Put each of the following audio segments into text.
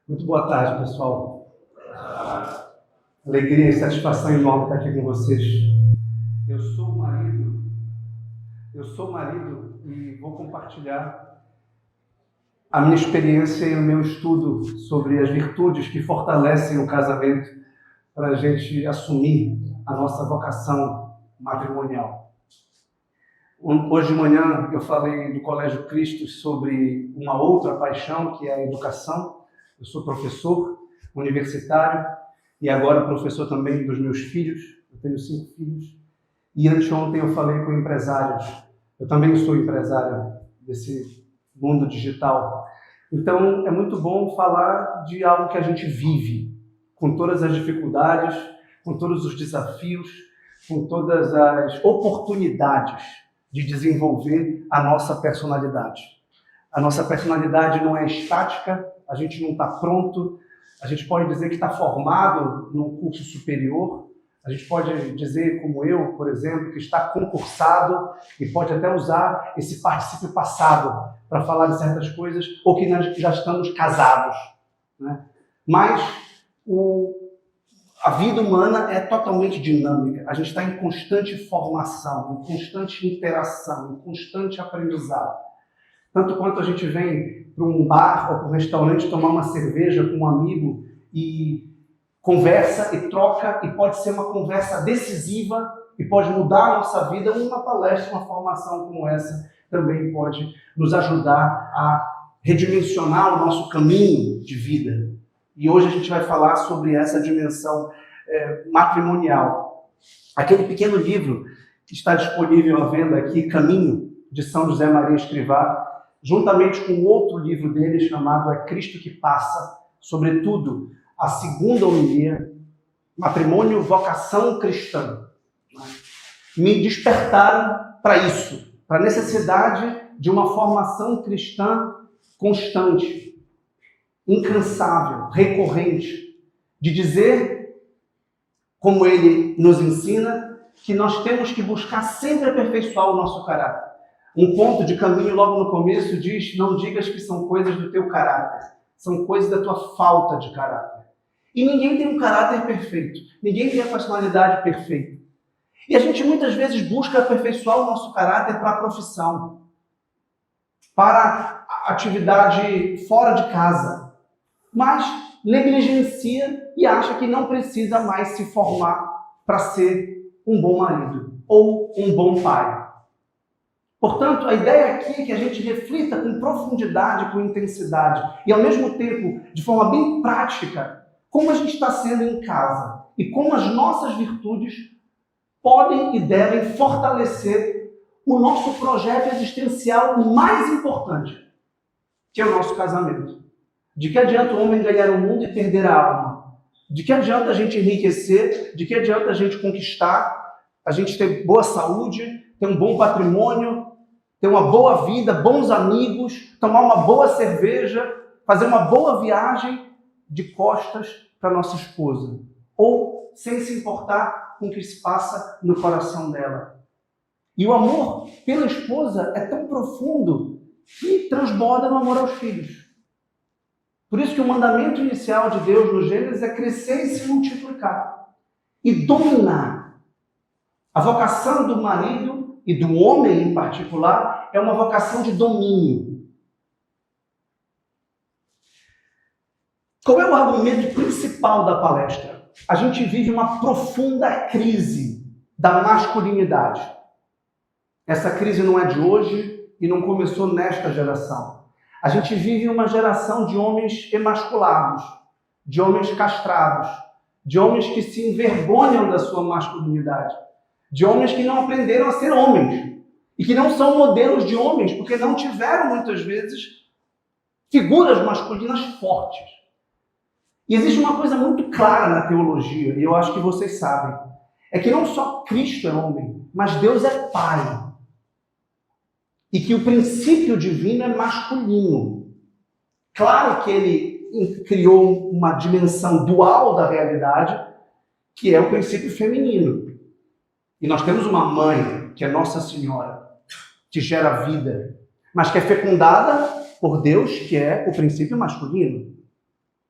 Muito boa tarde, pessoal. Alegria e satisfação enorme estar aqui com vocês. Eu sou marido e vou compartilhar a minha experiência e o meu estudo sobre as virtudes que fortalecem o casamento para a gente assumir a nossa vocação matrimonial. Hoje de manhã eu falei do Colégio Cristo sobre uma outra paixão, que é a educação. Eu sou professor universitário e agora professor também dos meus filhos. Eu tenho 5 filhos. E anteontem eu falei com empresários. Eu também sou empresário desse mundo digital. Então é muito bom falar de algo que a gente vive, com todas as dificuldades, com todos os desafios, com todas as oportunidades de desenvolver a nossa personalidade. A nossa personalidade não é estática, a gente não está pronto, a gente pode dizer que está formado num curso superior, a gente pode dizer, como eu, por exemplo, que está concursado e pode até usar esse particípio passado para falar de certas coisas, ou que nós já estamos casados, né? Mas a vida humana é totalmente dinâmica. A gente está em constante formação, em constante interação, em constante aprendizado. Tanto quanto a gente vem para um bar ou para um restaurante tomar uma cerveja com um amigo e conversa e troca, e pode ser uma conversa decisiva e pode mudar a nossa vida, uma palestra, uma formação como essa também pode nos ajudar a redimensionar o nosso caminho de vida. E hoje a gente vai falar sobre essa dimensão matrimonial. Aquele pequeno livro que está disponível à venda aqui, Caminho, de São José Maria Escrivá, juntamente com outro livro dele chamado É Cristo que Passa, sobretudo a segunda homilia, Matrimônio, Vocação Cristã, me despertaram para isso, para a necessidade de uma formação cristã constante, incansável, recorrente, de dizer, como ele nos ensina, que nós temos que buscar sempre aperfeiçoar o nosso caráter. Um ponto de Caminho logo no começo diz: não digas que são coisas do teu caráter, são coisas da tua falta de caráter. E ninguém tem um caráter perfeito, ninguém tem a personalidade perfeita. E a gente muitas vezes busca aperfeiçoar o nosso caráter para a profissão, para a atividade fora de casa, mas negligencia e acha que não precisa mais se formar para ser um bom marido ou um bom pai. Portanto, a ideia aqui é que a gente reflita com profundidade, com intensidade e, ao mesmo tempo, de forma bem prática, como a gente está sendo em casa e como as nossas virtudes podem e devem fortalecer o nosso projeto existencial mais importante, que é o nosso casamento. De que adianta o homem ganhar o mundo e perder a alma? De que adianta a gente enriquecer? De que adianta a gente conquistar? A gente ter boa saúde, ter um bom patrimônio, ter uma boa vida, bons amigos, tomar uma boa cerveja, fazer uma boa viagem de costas para nossa esposa, ou sem se importar com o que se passa no coração dela. E o amor pela esposa é tão profundo que transborda no amor aos filhos. Por isso que o mandamento inicial de Deus no Gênesis é crescer e se multiplicar e dominar. A vocação do marido e do homem em particular é uma vocação de domínio. Qual é o argumento principal da palestra? A gente vive uma profunda crise da masculinidade. Essa crise não é de hoje e não começou nesta geração. A gente vive uma geração de homens emasculados, de homens castrados, de homens que se envergonham da sua masculinidade, de homens que não aprenderam a ser homens e que não são modelos de homens porque não tiveram, muitas vezes, figuras masculinas fortes. E existe uma coisa muito clara na teologia, e eu acho que vocês sabem, é que não só Cristo é homem, mas Deus é Pai. E que o princípio divino é masculino. Claro que ele criou uma dimensão dual da realidade, que é o princípio feminino. E nós temos uma mãe, que é Nossa Senhora, que gera vida, mas que é fecundada por Deus, que é o princípio masculino.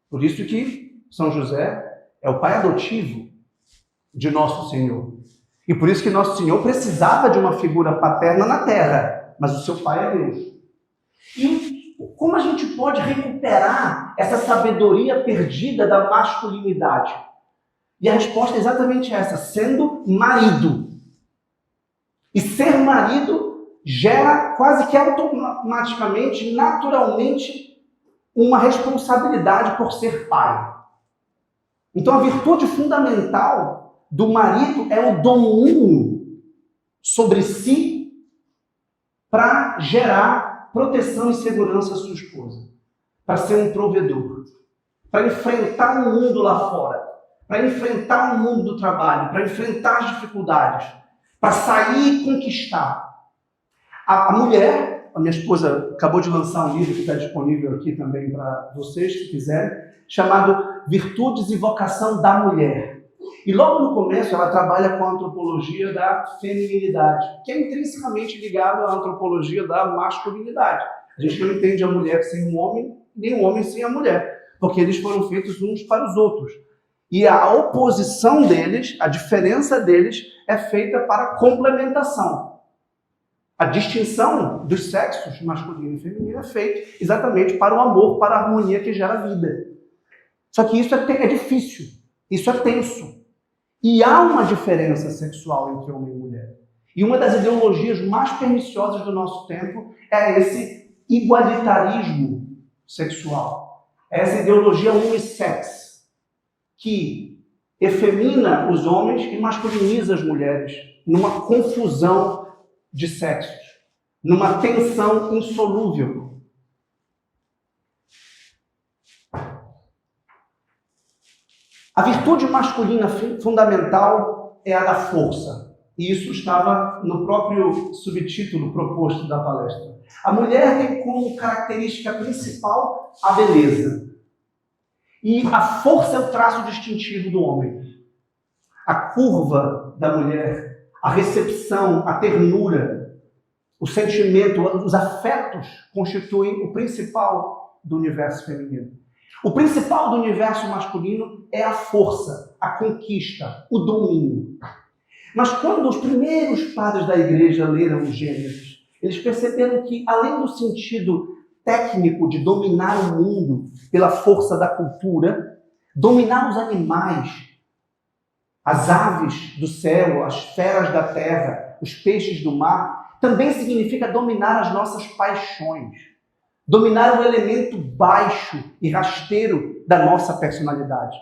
Por isso que São José é o pai adotivo de Nosso Senhor. E por isso que Nosso Senhor precisava de uma figura paterna na terra, mas o seu pai é Deus. E como a gente pode recuperar essa sabedoria perdida da masculinidade? E a resposta é exatamente essa: sendo marido. E ser marido gera quase que automaticamente, naturalmente, uma responsabilidade por ser pai. Então a virtude fundamental do marido é o domínio sobre si para gerar proteção e segurança à sua esposa, para ser um provedor, para enfrentar o mundo lá fora, para enfrentar o mundo do trabalho, para enfrentar as dificuldades, para sair e conquistar. A mulher, a minha esposa acabou de lançar um livro que está disponível aqui também para vocês que quiserem, chamado Virtudes e Vocação da Mulher. E logo no começo ela trabalha com a antropologia da feminilidade, que é intrinsecamente ligada à antropologia da masculinidade. A gente não entende a mulher sem um homem, nem o homem sem a mulher, porque eles foram feitos uns para os outros. E a oposição deles, a diferença deles, é feita para complementação. A distinção dos sexos masculino e feminino é feita exatamente para o amor, para a harmonia que gera vida. Só que isso é difícil, isso é tenso. E há uma diferença sexual entre homem e mulher. E uma das ideologias mais perniciosas do nosso tempo é esse igualitarismo sexual. É essa ideologia unissex, que efemina os homens e masculiniza as mulheres, numa confusão de sexos, numa tensão insolúvel. A virtude masculina fundamental é a da força. E isso estava no próprio subtítulo proposto da palestra. A mulher tem como característica principal a beleza. E a força é o traço distintivo do homem. A curva da mulher, a recepção, a ternura, o sentimento, os afetos constituem o principal do universo feminino. O principal do universo masculino é a força, a conquista, o domínio. Mas quando os primeiros padres da igreja leram os Gênesis, eles perceberam que, além do sentido técnico de dominar o mundo pela força da cultura, dominar os animais, as aves do céu, as feras da terra, os peixes do mar, também significa dominar as nossas paixões, dominar o elemento baixo e rasteiro da nossa personalidade.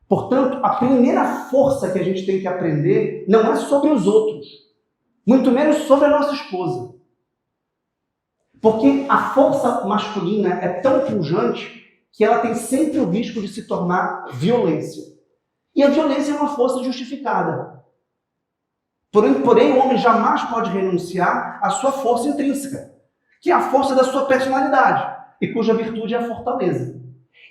Portanto, a primeira força que a gente tem que aprender não é sobre os outros, muito menos sobre a nossa esposa. Porque a força masculina é tão pujante que ela tem sempre o risco de se tornar violência. E a violência é uma força justificada. Porém, o homem jamais pode renunciar à sua força intrínseca, que é a força da sua personalidade, e cuja virtude é a fortaleza.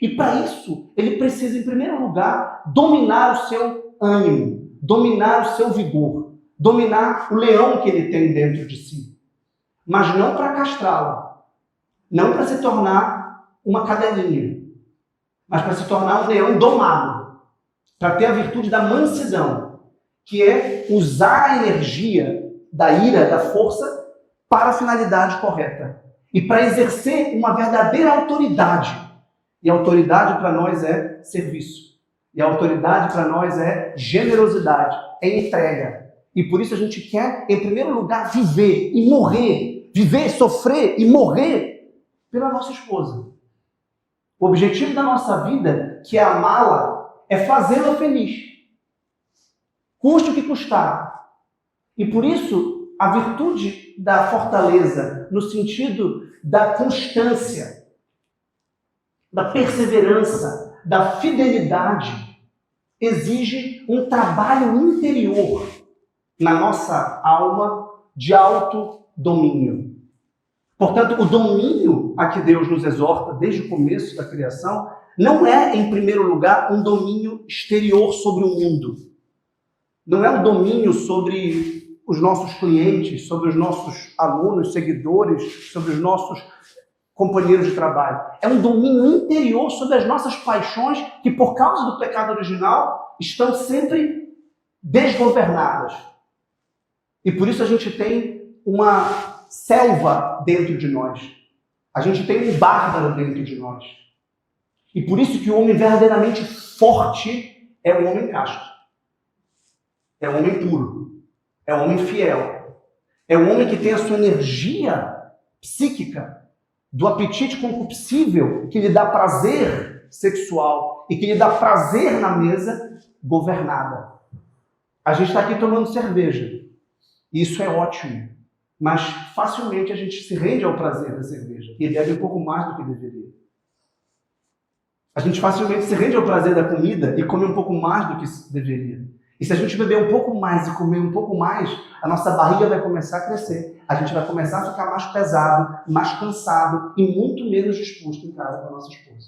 E para isso, ele precisa, em primeiro lugar, dominar o seu ânimo, dominar o seu vigor, dominar o leão que ele tem dentro de si. Mas não para castrá-lo, não para se tornar uma cadelinha, mas para se tornar um leão domado, para ter a virtude da mansidão, que é usar a energia da ira, da força, para a finalidade correta e para exercer uma verdadeira autoridade. E a autoridade para nós é serviço. E a autoridade para nós é generosidade, é entrega. E por isso a gente quer, em primeiro lugar, viver e morrer. Viver, sofrer e morrer pela nossa esposa. O objetivo da nossa vida, que é amá-la, é fazê-la feliz. Custe o que custar. E por isso, a virtude da fortaleza, no sentido da constância, da perseverança, da fidelidade, exige um trabalho interior na nossa alma de autodomínio. Portanto, o domínio a que Deus nos exorta desde o começo da criação não é, em primeiro lugar, um domínio exterior sobre o mundo. Não é um domínio sobre os nossos clientes, sobre os nossos alunos, seguidores, sobre os nossos companheiro de trabalho. É um domínio interior sobre as nossas paixões que, por causa do pecado original, estão sempre desgovernadas. E por isso a gente tem uma selva dentro de nós. A gente tem um bárbaro dentro de nós. E por isso que o homem verdadeiramente forte é o homem casto. É o homem puro. É o homem fiel. É o homem que tem a sua energia psíquica do apetite concupiscível que lhe dá prazer sexual e que lhe dá prazer na mesa governada. A gente está aqui tomando cerveja. Isso é ótimo. Mas facilmente a gente se rende ao prazer da cerveja e bebe um pouco mais do que deveria. A gente facilmente se rende ao prazer da comida e come um pouco mais do que deveria. E se a gente beber um pouco mais e comer um pouco mais, a nossa barriga vai começar a crescer. A gente vai começar a ficar mais pesado, mais cansado e muito menos disposto em casa com a nossa esposa.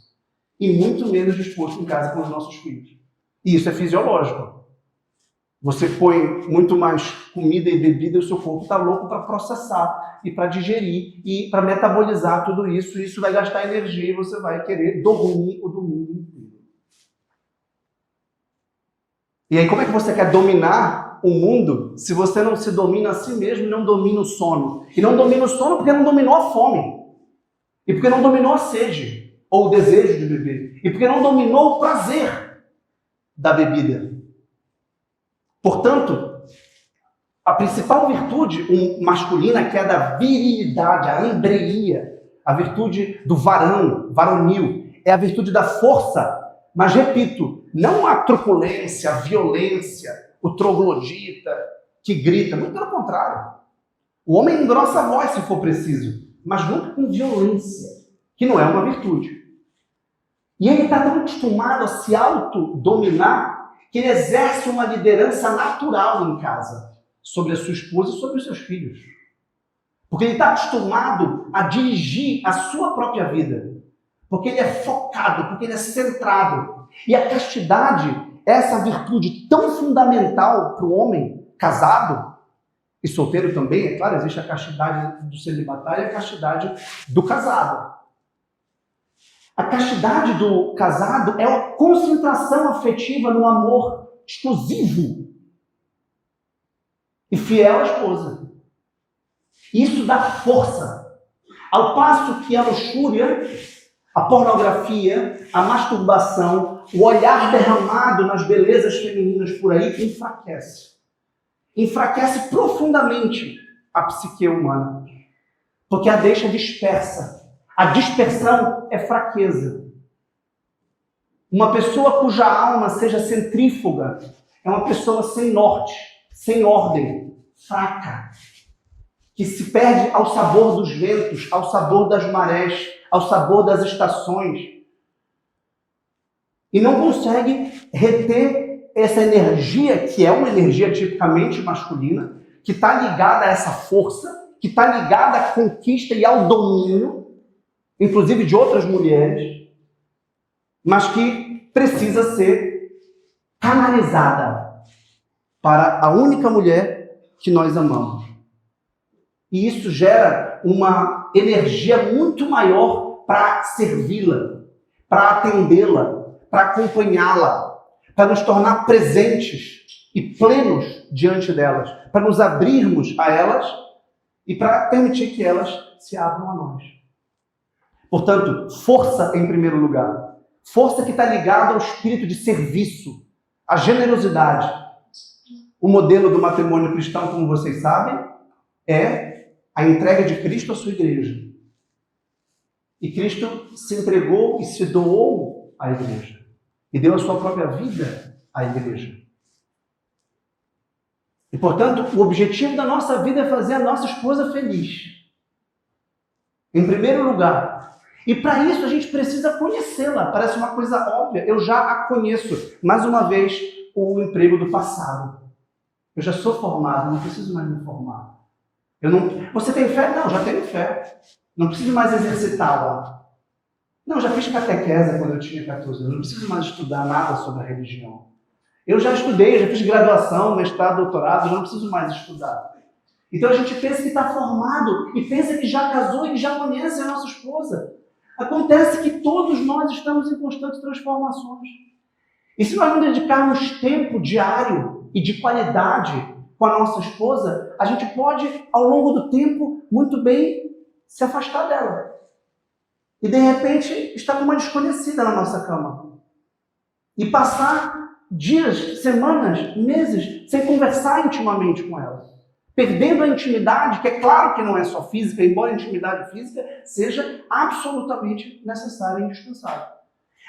E muito menos disposto em casa com os nossos filhos. E isso é fisiológico. Você põe muito mais comida e bebida e o seu corpo está louco para processar e para digerir e para metabolizar tudo isso. E isso vai gastar energia e você vai querer dormir o domingo inteiro. E aí como é que você quer dominar o mundo se você não se domina a si mesmo e não domina o sono? E não domina o sono porque não dominou a fome. E porque não dominou a sede ou o desejo de beber. E porque não dominou o prazer da bebida. Portanto, a principal virtude masculina, que é a da virilidade, a andreia, a virtude do varão, varonil, é a virtude da força. Mas, repito, não a truculência, a violência, o troglodita que grita. Muito pelo contrário. O homem engrossa a voz se for preciso, mas nunca com violência, que não é uma virtude. E ele está tão acostumado a se autodominar que ele exerce uma liderança natural em casa, sobre a sua esposa e sobre os seus filhos. Porque ele está acostumado a dirigir a sua própria vida. Porque ele é focado, porque ele é centrado. E a castidade é essa virtude tão fundamental para o homem casado, e solteiro também, é claro, existe a castidade do celibatário e a castidade do casado. A castidade do casado é a concentração afetiva no amor exclusivo e fiel à esposa. Isso dá força. Ao passo que a luxúria, a pornografia, a masturbação, o olhar derramado nas belezas femininas por aí enfraquece. Enfraquece profundamente a psique humana, porque a deixa dispersa. A dispersão é fraqueza. Uma pessoa cuja alma seja centrífuga é uma pessoa sem norte, sem ordem, fraca, que se perde ao sabor dos ventos, ao sabor das marés, ao sabor das estações e não consegue reter essa energia, que é uma energia tipicamente masculina, que está ligada a essa força, que está ligada à conquista e ao domínio, inclusive de outras mulheres, mas que precisa ser canalizada para a única mulher que nós amamos. E isso gera uma energia muito maior para servi-la, para atendê-la, para acompanhá-la, para nos tornar presentes e plenos diante delas, para nos abrirmos a elas e para permitir que elas se abram a nós. Portanto, força em primeiro lugar. Força que está ligada ao espírito de serviço, à generosidade. O modelo do matrimônio cristão, como vocês sabem, é a entrega de Cristo à sua igreja. E Cristo se entregou e se doou à igreja. E deu a sua própria vida à igreja. E, portanto, o objetivo da nossa vida é fazer a nossa esposa feliz. Em primeiro lugar. E para isso a gente precisa conhecê-la. Parece uma coisa óbvia. Eu já a conheço. Mais uma vez, o emprego do passado. Eu já sou formado, não preciso mais me formar. Você tem fé? Não, já tenho fé. Não preciso mais exercitá-la. Não, já fiz catequese quando eu tinha 14 anos. Não preciso mais estudar nada sobre a religião. Eu já estudei, já fiz graduação, mestrado, doutorado, já não preciso mais estudar. Então a gente pensa que está formado e pensa que já casou e que já conhece a nossa esposa. Acontece que todos nós estamos em constantes transformações. E se nós não dedicarmos tempo diário e de qualidade com a nossa esposa, a gente pode, ao longo do tempo, muito bem se afastar dela. E de repente estar com uma desconhecida na nossa cama. E passar dias, semanas, meses sem conversar intimamente com ela. Perdendo a intimidade, que é claro que não é só física, embora a intimidade física seja absolutamente necessária e indispensável.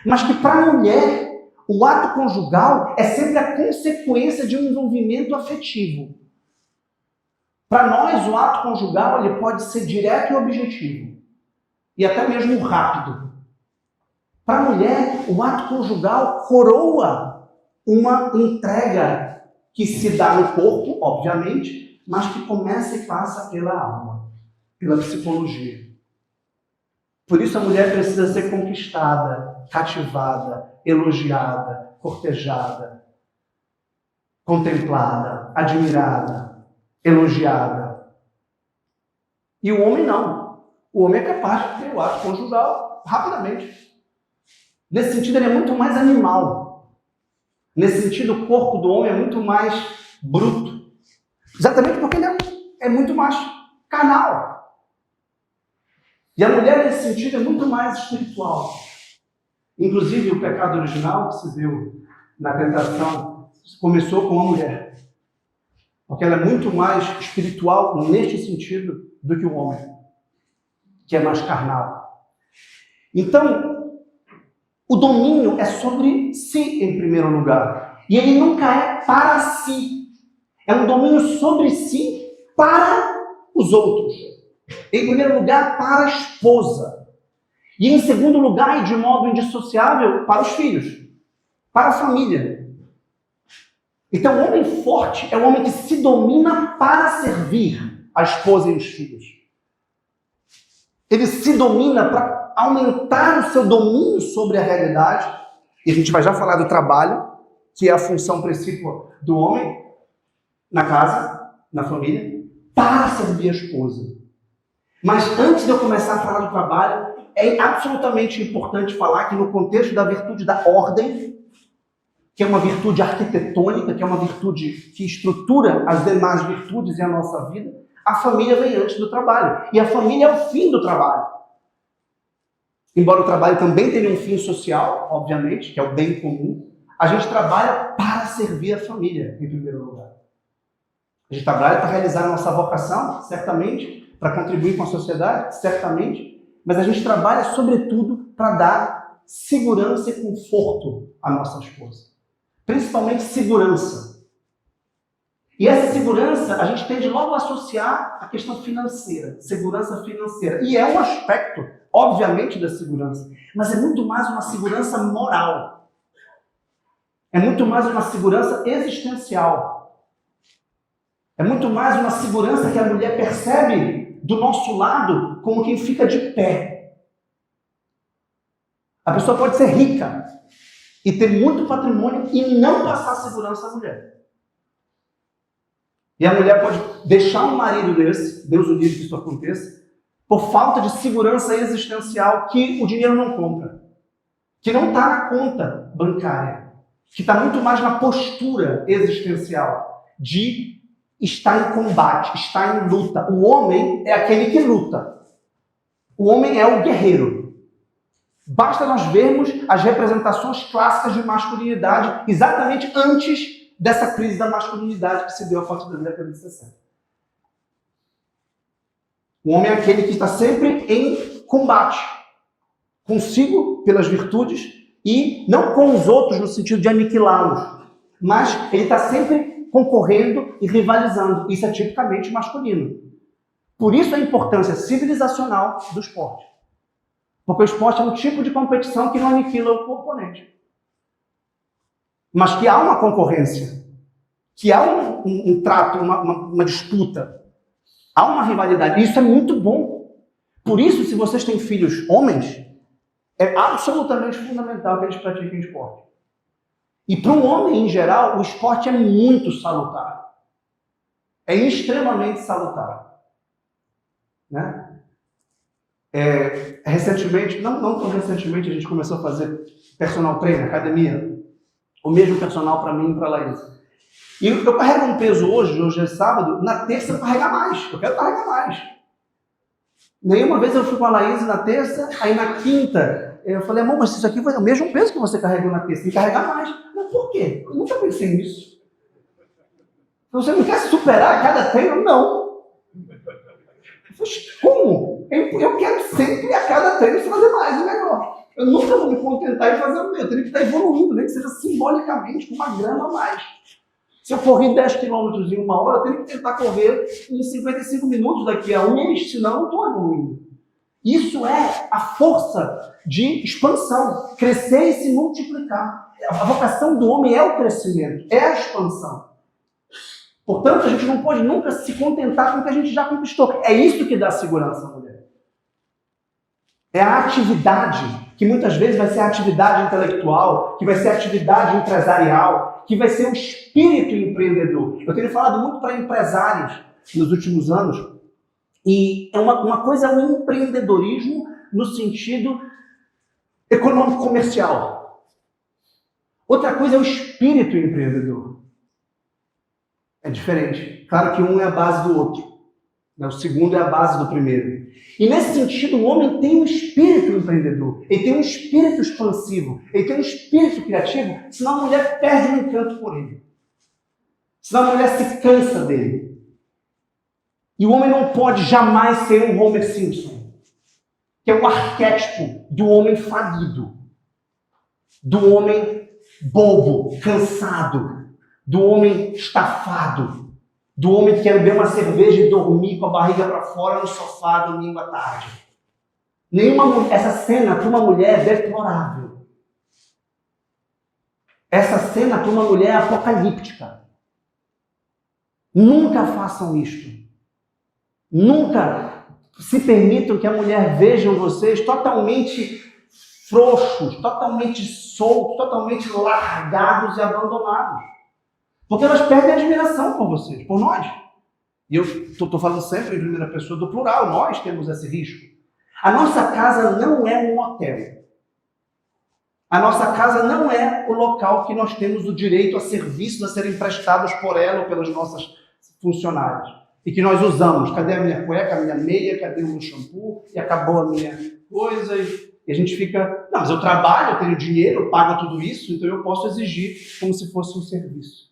Mas que para a mulher, o ato conjugal é sempre a consequência de um envolvimento afetivo. Para nós, o ato conjugal ele pode ser direto e objetivo. E até mesmo rápido. Para a mulher, o ato conjugal coroa uma entrega que se dá no corpo, obviamente, mas que começa e passa pela alma, pela psicologia. Por isso a mulher precisa ser conquistada, cativada, elogiada, cortejada, contemplada, admirada, elogiada. E o homem não. O homem é capaz de ter o ato conjugal rapidamente. Nesse sentido, ele é muito mais animal. Nesse sentido, o corpo do homem é muito mais bruto. Exatamente porque ele é muito mais carnal. E a mulher, nesse sentido, é muito mais espiritual. Inclusive, o pecado original que se deu na tentação começou com a mulher. Porque ela é muito mais espiritual neste sentido do que o homem, que é mais carnal. Então, o domínio é sobre si, em primeiro lugar. E ele nunca é para si. É um domínio sobre si para os outros. Em primeiro lugar, para a esposa. E em segundo lugar, e de modo indissociável, para os filhos. Para a família. Então, o homem forte é o homem que se domina para servir a esposa e os filhos. Ele se domina para aumentar o seu domínio sobre a realidade, e a gente vai já falar do trabalho, que é a função principal do homem na casa, na família, para servir a esposa. Mas antes de eu começar a falar do trabalho, é absolutamente importante falar que no contexto da virtude da ordem, que é uma virtude arquitetônica, que é uma virtude que estrutura as demais virtudes em a nossa vida, a família vem antes do trabalho. E a família é o fim do trabalho. Embora o trabalho também tenha um fim social, obviamente, que é o bem comum, a gente trabalha para servir a família, em primeiro lugar. A gente trabalha para realizar a nossa vocação, certamente, para contribuir com a sociedade, certamente, mas a gente trabalha, sobretudo, para dar segurança e conforto à nossa esposa. Principalmente segurança. E essa segurança a gente tende logo a associar à questão financeira, segurança financeira. E é um aspecto, obviamente, da segurança, mas é muito mais uma segurança moral. É muito mais uma segurança existencial. É muito mais uma segurança que a mulher percebe do nosso lado como quem fica de pé. A pessoa pode ser rica e ter muito patrimônio e não passar segurança à mulher. E a mulher pode deixar um marido desse, Deus o livre que isso aconteça, por falta de segurança existencial que o dinheiro não compra, que não está na conta bancária, que está muito mais na postura existencial de estar em combate, estar em luta. O homem é aquele que luta. O homem é o guerreiro. Basta nós vermos as representações clássicas de masculinidade exatamente antes dessa crise da masculinidade que se deu a partir da década de 60. O homem é aquele que está sempre em combate, consigo pelas virtudes e não com os outros no sentido de aniquilá-los, mas ele está sempre concorrendo e rivalizando. Isso é tipicamente masculino. Por isso a importância civilizacional do esporte. Porque o esporte é um tipo de competição que não aniquila o oponente. Mas que há uma concorrência, que há um trato, uma disputa, há uma rivalidade. Isso é muito bom. Por isso, se vocês têm filhos homens, é absolutamente fundamental que eles pratiquem esporte. E para um homem, em geral, o esporte é muito salutar. é extremamente salutar. Né? Recentemente, não tão recentemente, a gente começou a fazer personal trainer, academia. O mesmo personal para mim e para a Laís. E eu carrego um peso hoje é sábado, na terça eu carrego mais. Eu quero carregar mais. Nenhuma vez eu fui com a Laís na terça, aí na quinta eu falei, amor, mas isso aqui é o mesmo peso que você carregou na terça, tem que carregar mais. Mas por quê? Eu nunca pensei nisso. Você não quer se superar a cada treino? Não. Como? Eu quero sempre a cada treino fazer mais e melhor. Eu nunca vou me contentar em fazer o meu. Eu tenho que estar evoluindo, nem que seja simbolicamente, com uma grama a mais. Se eu correr 10 quilômetros em 1 hora, eu tenho que tentar correr em 55 minutos daqui a um mês, senão eu não estou evoluindo. Isso é a força de expansão. Crescer e se multiplicar. A vocação do homem é o crescimento, é a expansão. Portanto, a gente não pode nunca se contentar com o que a gente já conquistou. É isso que dá segurança à mulher. É a atividade, que muitas vezes vai ser a atividade intelectual, que vai ser a atividade empresarial, que vai ser o espírito empreendedor. Eu tenho falado muito para empresários nos últimos anos, e uma coisa é o empreendedorismo no sentido econômico-comercial. Outra coisa é o espírito empreendedor. É diferente. Claro que um é a base do outro. O segundo é a base do primeiro. E nesse sentido, o homem tem um espírito empreendedor. Ele tem um espírito expansivo. Ele tem um espírito criativo. Senão a mulher perde o encanto por ele. Senão a mulher se cansa dele. E o homem não pode jamais ser um Homer Simpson, que é o arquétipo do homem falido. Do homem bobo, cansado. Do homem estafado, do homem que quer beber uma cerveja e dormir com a barriga para fora no sofá domingo à tarde. Essa cena para uma mulher é deplorável. Essa cena para uma mulher é apocalíptica. Nunca façam isto. Nunca se permitam que a mulher veja vocês totalmente frouxos, totalmente soltos, totalmente largados e abandonados. Porque elas perdem a admiração por vocês, por nós. E eu estou falando sempre em primeira pessoa do plural, nós temos esse risco. A nossa casa não é um hotel. A nossa casa não é o local que nós temos o direito a serviços a serem prestados por ela ou pelas nossas funcionárias. E que nós usamos. Cadê a minha cueca, a minha meia, cadê o meu shampoo? E acabou a minha coisa. E a gente fica, não, mas eu trabalho, eu tenho dinheiro, eu pago tudo isso, então eu posso exigir como se fosse um serviço.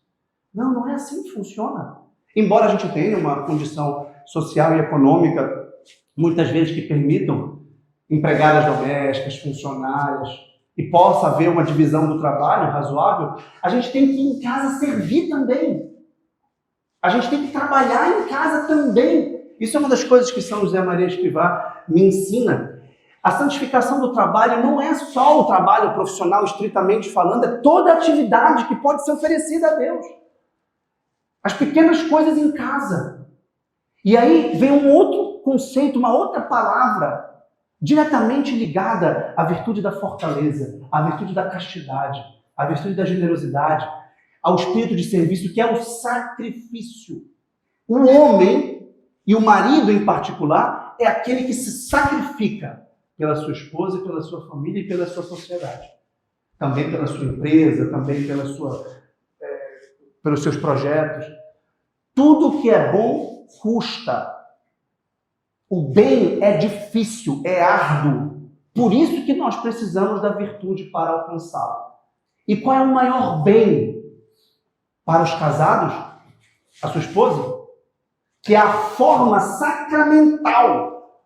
Não, não é assim que funciona. Embora a gente tenha uma condição social e econômica, muitas vezes que permitam empregadas domésticas, funcionárias, e possa haver uma divisão do trabalho razoável, a gente tem que ir em casa servir também. A gente tem que trabalhar em casa também. Isso é uma das coisas que São José Maria Escrivá me ensina. A santificação do trabalho não é só o trabalho profissional, estritamente falando, é toda a atividade que pode ser oferecida a Deus. As pequenas coisas em casa. E aí vem um outro conceito, uma outra palavra, diretamente ligada à virtude da fortaleza, à virtude da castidade, à virtude da generosidade, ao espírito de serviço, que é o sacrifício. O homem, e o marido em particular, é aquele que se sacrifica pela sua esposa, pela sua família e pela sua sociedade. Também pela sua empresa, também pelos seus projetos. Tudo que é bom custa. O bem é difícil, é árduo. Por isso que nós precisamos da virtude para alcançá-lo. E qual é o maior bem para os casados? A sua esposa? Que é a forma sacramental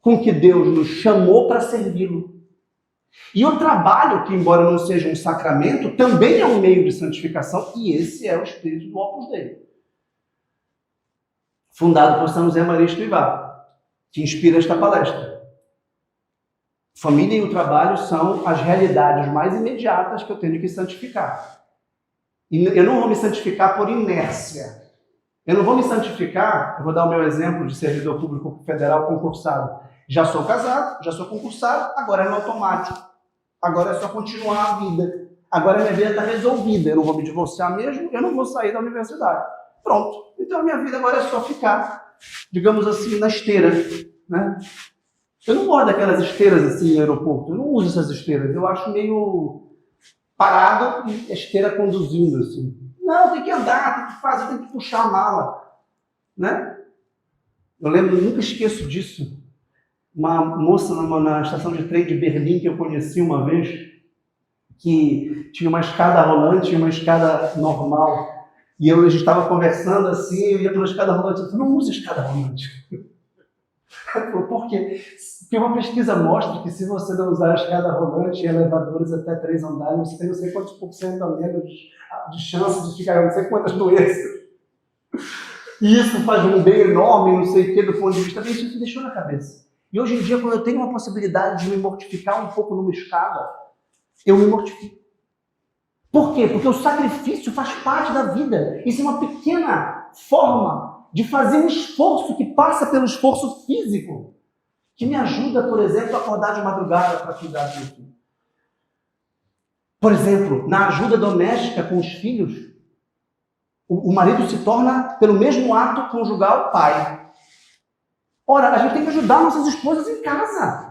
com que Deus nos chamou para servi-lo. E o trabalho, que embora não seja um sacramento, também é um meio de santificação, e esse é o espírito do Opus Dei. Fundado por São José Maria Escrivá, que inspira esta palestra. Família e o trabalho são as realidades mais imediatas que eu tenho que santificar. E eu não vou me santificar por inércia. Eu não vou me santificar, eu vou dar o meu exemplo de servidor público federal concursado. Já sou casado, já sou concursado, agora é no automático. Agora é só continuar a vida. Agora a minha vida está resolvida. Eu não vou me divorciar mesmo, eu não vou sair da universidade. Pronto. Então a minha vida agora é só ficar, digamos assim, na esteira, né? Eu não gosto daquelas esteiras assim no aeroporto. Eu não uso essas esteiras. Eu acho meio parado e a esteira conduzindo assim. Não, tem que andar, tem que fazer, tem que puxar a mala, né? Eu lembro, nunca esqueço disso. Uma moça na estação de trem de Berlim que eu conheci uma vez, que tinha uma escada rolante e uma escada normal. E a gente estava conversando assim, eu ia pela escada rolante. Eu falei, não usa escada rolante. Por quê? Porque uma pesquisa mostra que se você não usar a escada rolante e elevadores até 3 andares, você tem não sei quantos por cento a menos de chance de ficar não sei quantas doenças. E isso faz um bem enorme, não sei o que, do ponto de vista. Isso me deixou na cabeça. E hoje em dia, quando eu tenho uma possibilidade de me mortificar um pouco numa escada, eu me mortifico. Por quê? Porque o sacrifício faz parte da vida. Isso é uma pequena forma de fazer um esforço que passa pelo esforço físico, que me ajuda, por exemplo, a acordar de madrugada para cuidar do meu filho. Por exemplo, na ajuda doméstica com os filhos, o marido se torna, pelo mesmo ato conjugal, pai. Ora, a gente tem que ajudar nossas esposas em casa.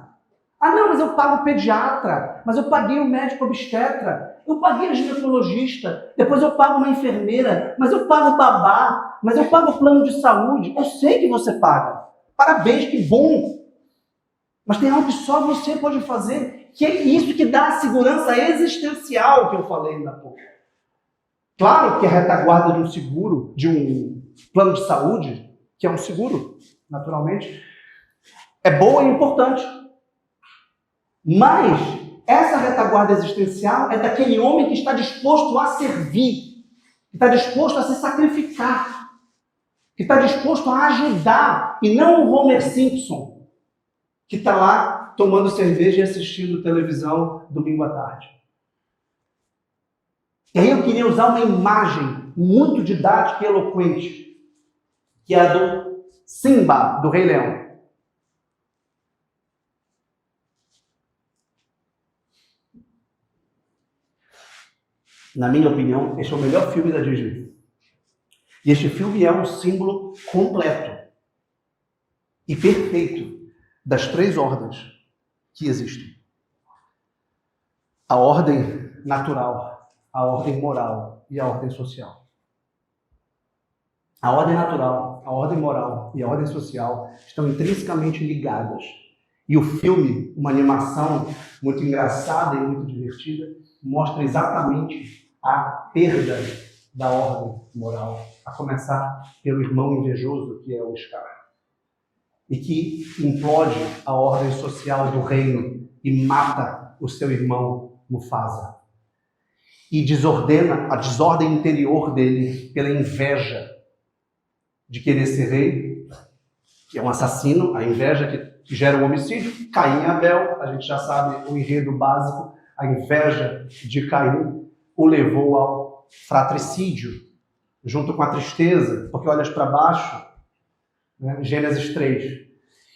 Ah, não, mas eu pago o pediatra, mas eu paguei o médico obstetra, eu paguei a ginecologista, depois eu pago uma enfermeira, mas eu pago o babá, mas eu pago o plano de saúde. Eu sei que você paga. Parabéns, que bom. Mas tem algo que só você pode fazer, que é isso que dá a segurança existencial que eu falei ainda há pouco. Claro que a retaguarda de um seguro, de um plano de saúde, que é um seguro, naturalmente, é boa e importante. Mas essa retaguarda existencial é daquele homem que está disposto a servir, que está disposto a se sacrificar, que está disposto a ajudar, e não o Homer Simpson, que está lá tomando cerveja e assistindo televisão domingo à tarde. E aí eu queria usar uma imagem muito didática e eloquente, que é a do Simba, do Rei Leão. Na minha opinião, este é o melhor filme da Disney. E este filme é um símbolo completo e perfeito das 3 ordens que existem. A ordem natural, a ordem moral e a ordem social. A ordem natural, a ordem moral e a ordem social estão intrinsecamente ligadas. E o filme, uma animação muito engraçada e muito divertida, mostra exatamente a perda da ordem moral, a começar pelo irmão invejoso, que é o Scar, e que implode a ordem social do reino e mata o seu irmão Mufasa. E desordena a desordem interior dele pela inveja de querer ser rei, que é um assassino, a inveja que gera um homicídio. Caim e Abel, a gente já sabe o enredo básico, a inveja de Caim o levou ao fratricídio, junto com a tristeza, porque olhas para baixo, né? Gênesis 3.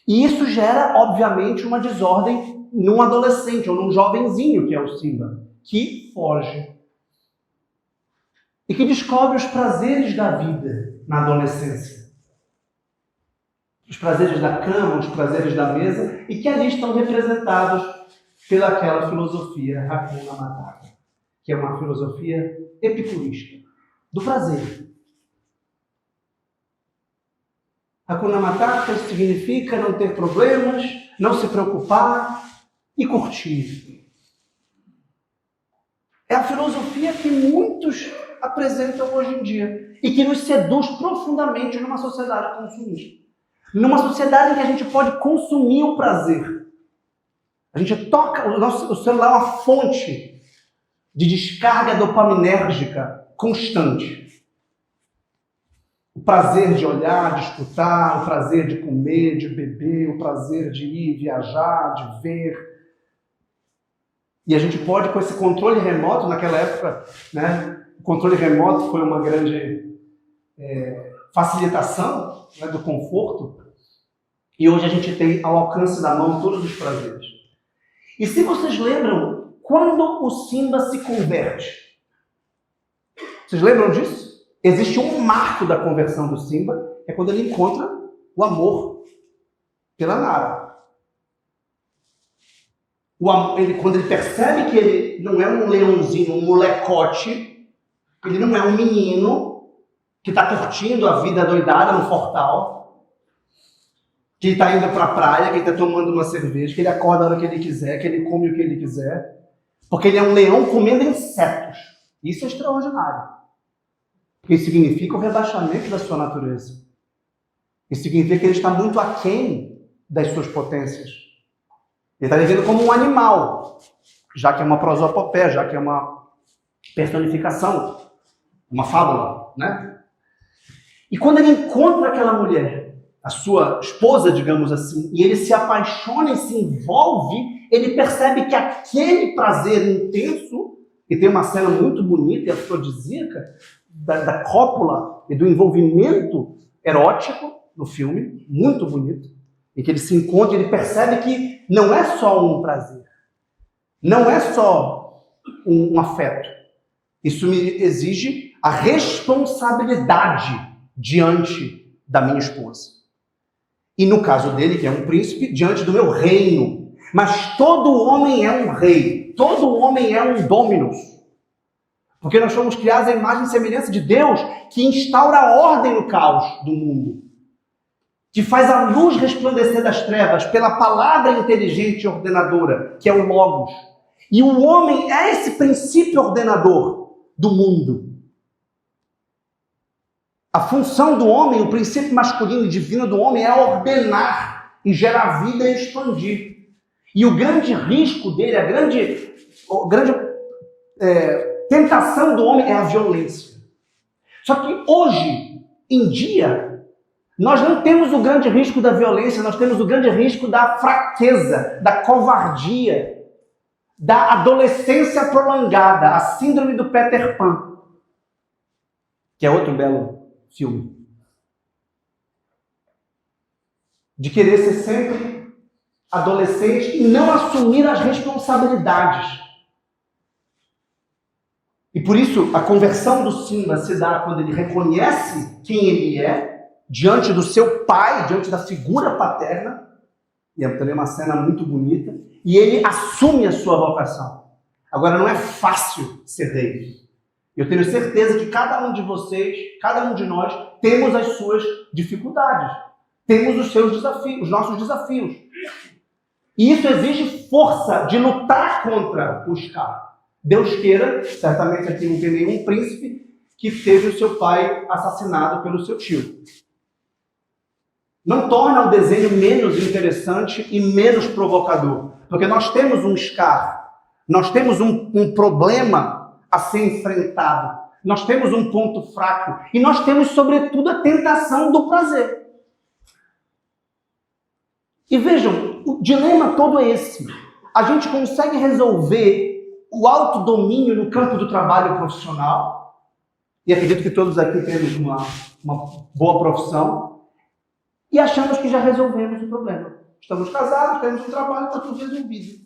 E isso gera, obviamente, uma desordem num adolescente, ou num jovenzinho, que é o Simba, que foge. E que descobre os prazeres da vida na adolescência. Os prazeres da cama, os prazeres da mesa, e que ali estão representados pelaquela filosofia Hakuna Matata, que é uma filosofia epicurista, do prazer. Hakuna Matata significa não ter problemas, não se preocupar e curtir. É a filosofia que muitos apresentam hoje em dia e que nos seduz profundamente numa sociedade consumista. Numa sociedade em que a gente pode consumir o prazer. A gente toca, o celular é uma fonte de descarga dopaminérgica constante. O prazer de olhar, de escutar, o prazer de comer, de beber, o prazer de ir viajar, de ver. E a gente pode, com esse controle remoto, naquela época, né, o controle remoto foi uma grande facilitação, né, do conforto. E hoje a gente tem ao alcance da mão todos os prazeres. E se vocês lembram, quando o Simba se converte? Vocês lembram disso? Existe um marco da conversão do Simba, é quando ele encontra o amor pela Nala. Quando ele percebe que ele não é um leãozinho, um molecote, ele não é um menino que está curtindo a vida doidada no Fortal, que está indo para a praia, que está tomando uma cerveja, que ele acorda a hora que ele quiser, que ele come o que ele quiser, porque ele é um leão comendo insetos. Isso é extraordinário. Porque isso significa o rebaixamento da sua natureza. Isso significa que ele está muito aquém das suas potências. Ele está vivendo como um animal, já que é uma prosopopeia, já que é uma personificação, uma fábula, né? E quando ele encontra aquela mulher, a sua esposa, digamos assim, e ele se apaixona e se envolve, ele percebe que aquele prazer intenso, e tem uma cena muito bonita e afrodisíaca, da cópula e do envolvimento erótico no filme, muito bonito, em que ele se encontra e ele percebe que não é só um prazer, não é só um afeto. Isso me exige a responsabilidade diante da minha esposa. E no caso dele, que é um príncipe, diante do meu reino. Mas todo homem é um rei, todo homem é um dominus. Porque nós fomos criados à imagem e semelhança de Deus, que instaura a ordem no caos do mundo, que faz a luz resplandecer das trevas pela palavra inteligente e ordenadora, que é o Logos. E o homem é esse princípio ordenador do mundo. A função do homem, o princípio masculino e divino do homem é ordenar e gerar vida e expandir. E o grande risco dele, a grande tentação do homem é a violência. Só que hoje em dia, nós não temos o grande risco da violência, nós temos o grande risco da fraqueza, da covardia, da adolescência prolongada, a síndrome do Peter Pan, que é outro belo filme. De querer ser sempre adolescente e não assumir as responsabilidades. E por isso, a conversão do Simba se dá quando ele reconhece quem ele é, diante do seu pai, diante da figura paterna, e é também uma cena muito bonita, e ele assume a sua vocação. Agora, não é fácil ser rei. Eu tenho certeza que cada um de vocês, cada um de nós, temos as suas dificuldades. Temos os seus desafios, os nossos desafios. E isso exige força de lutar contra o escape. Deus queira, certamente aqui não tem nenhum príncipe que teve o seu pai assassinado pelo seu tio. Não torna o desenho menos interessante e menos provocador. Porque nós temos um Scar, nós temos um problema a ser enfrentado. Nós temos um ponto fraco. E nós temos, sobretudo, a tentação do prazer. E vejam, o dilema todo é esse. A gente consegue resolver o autodomínio no campo do trabalho profissional. E acredito que todos aqui temos uma boa profissão. E achamos que já resolvemos o problema. Estamos casados, temos um trabalho, está tudo resolvido.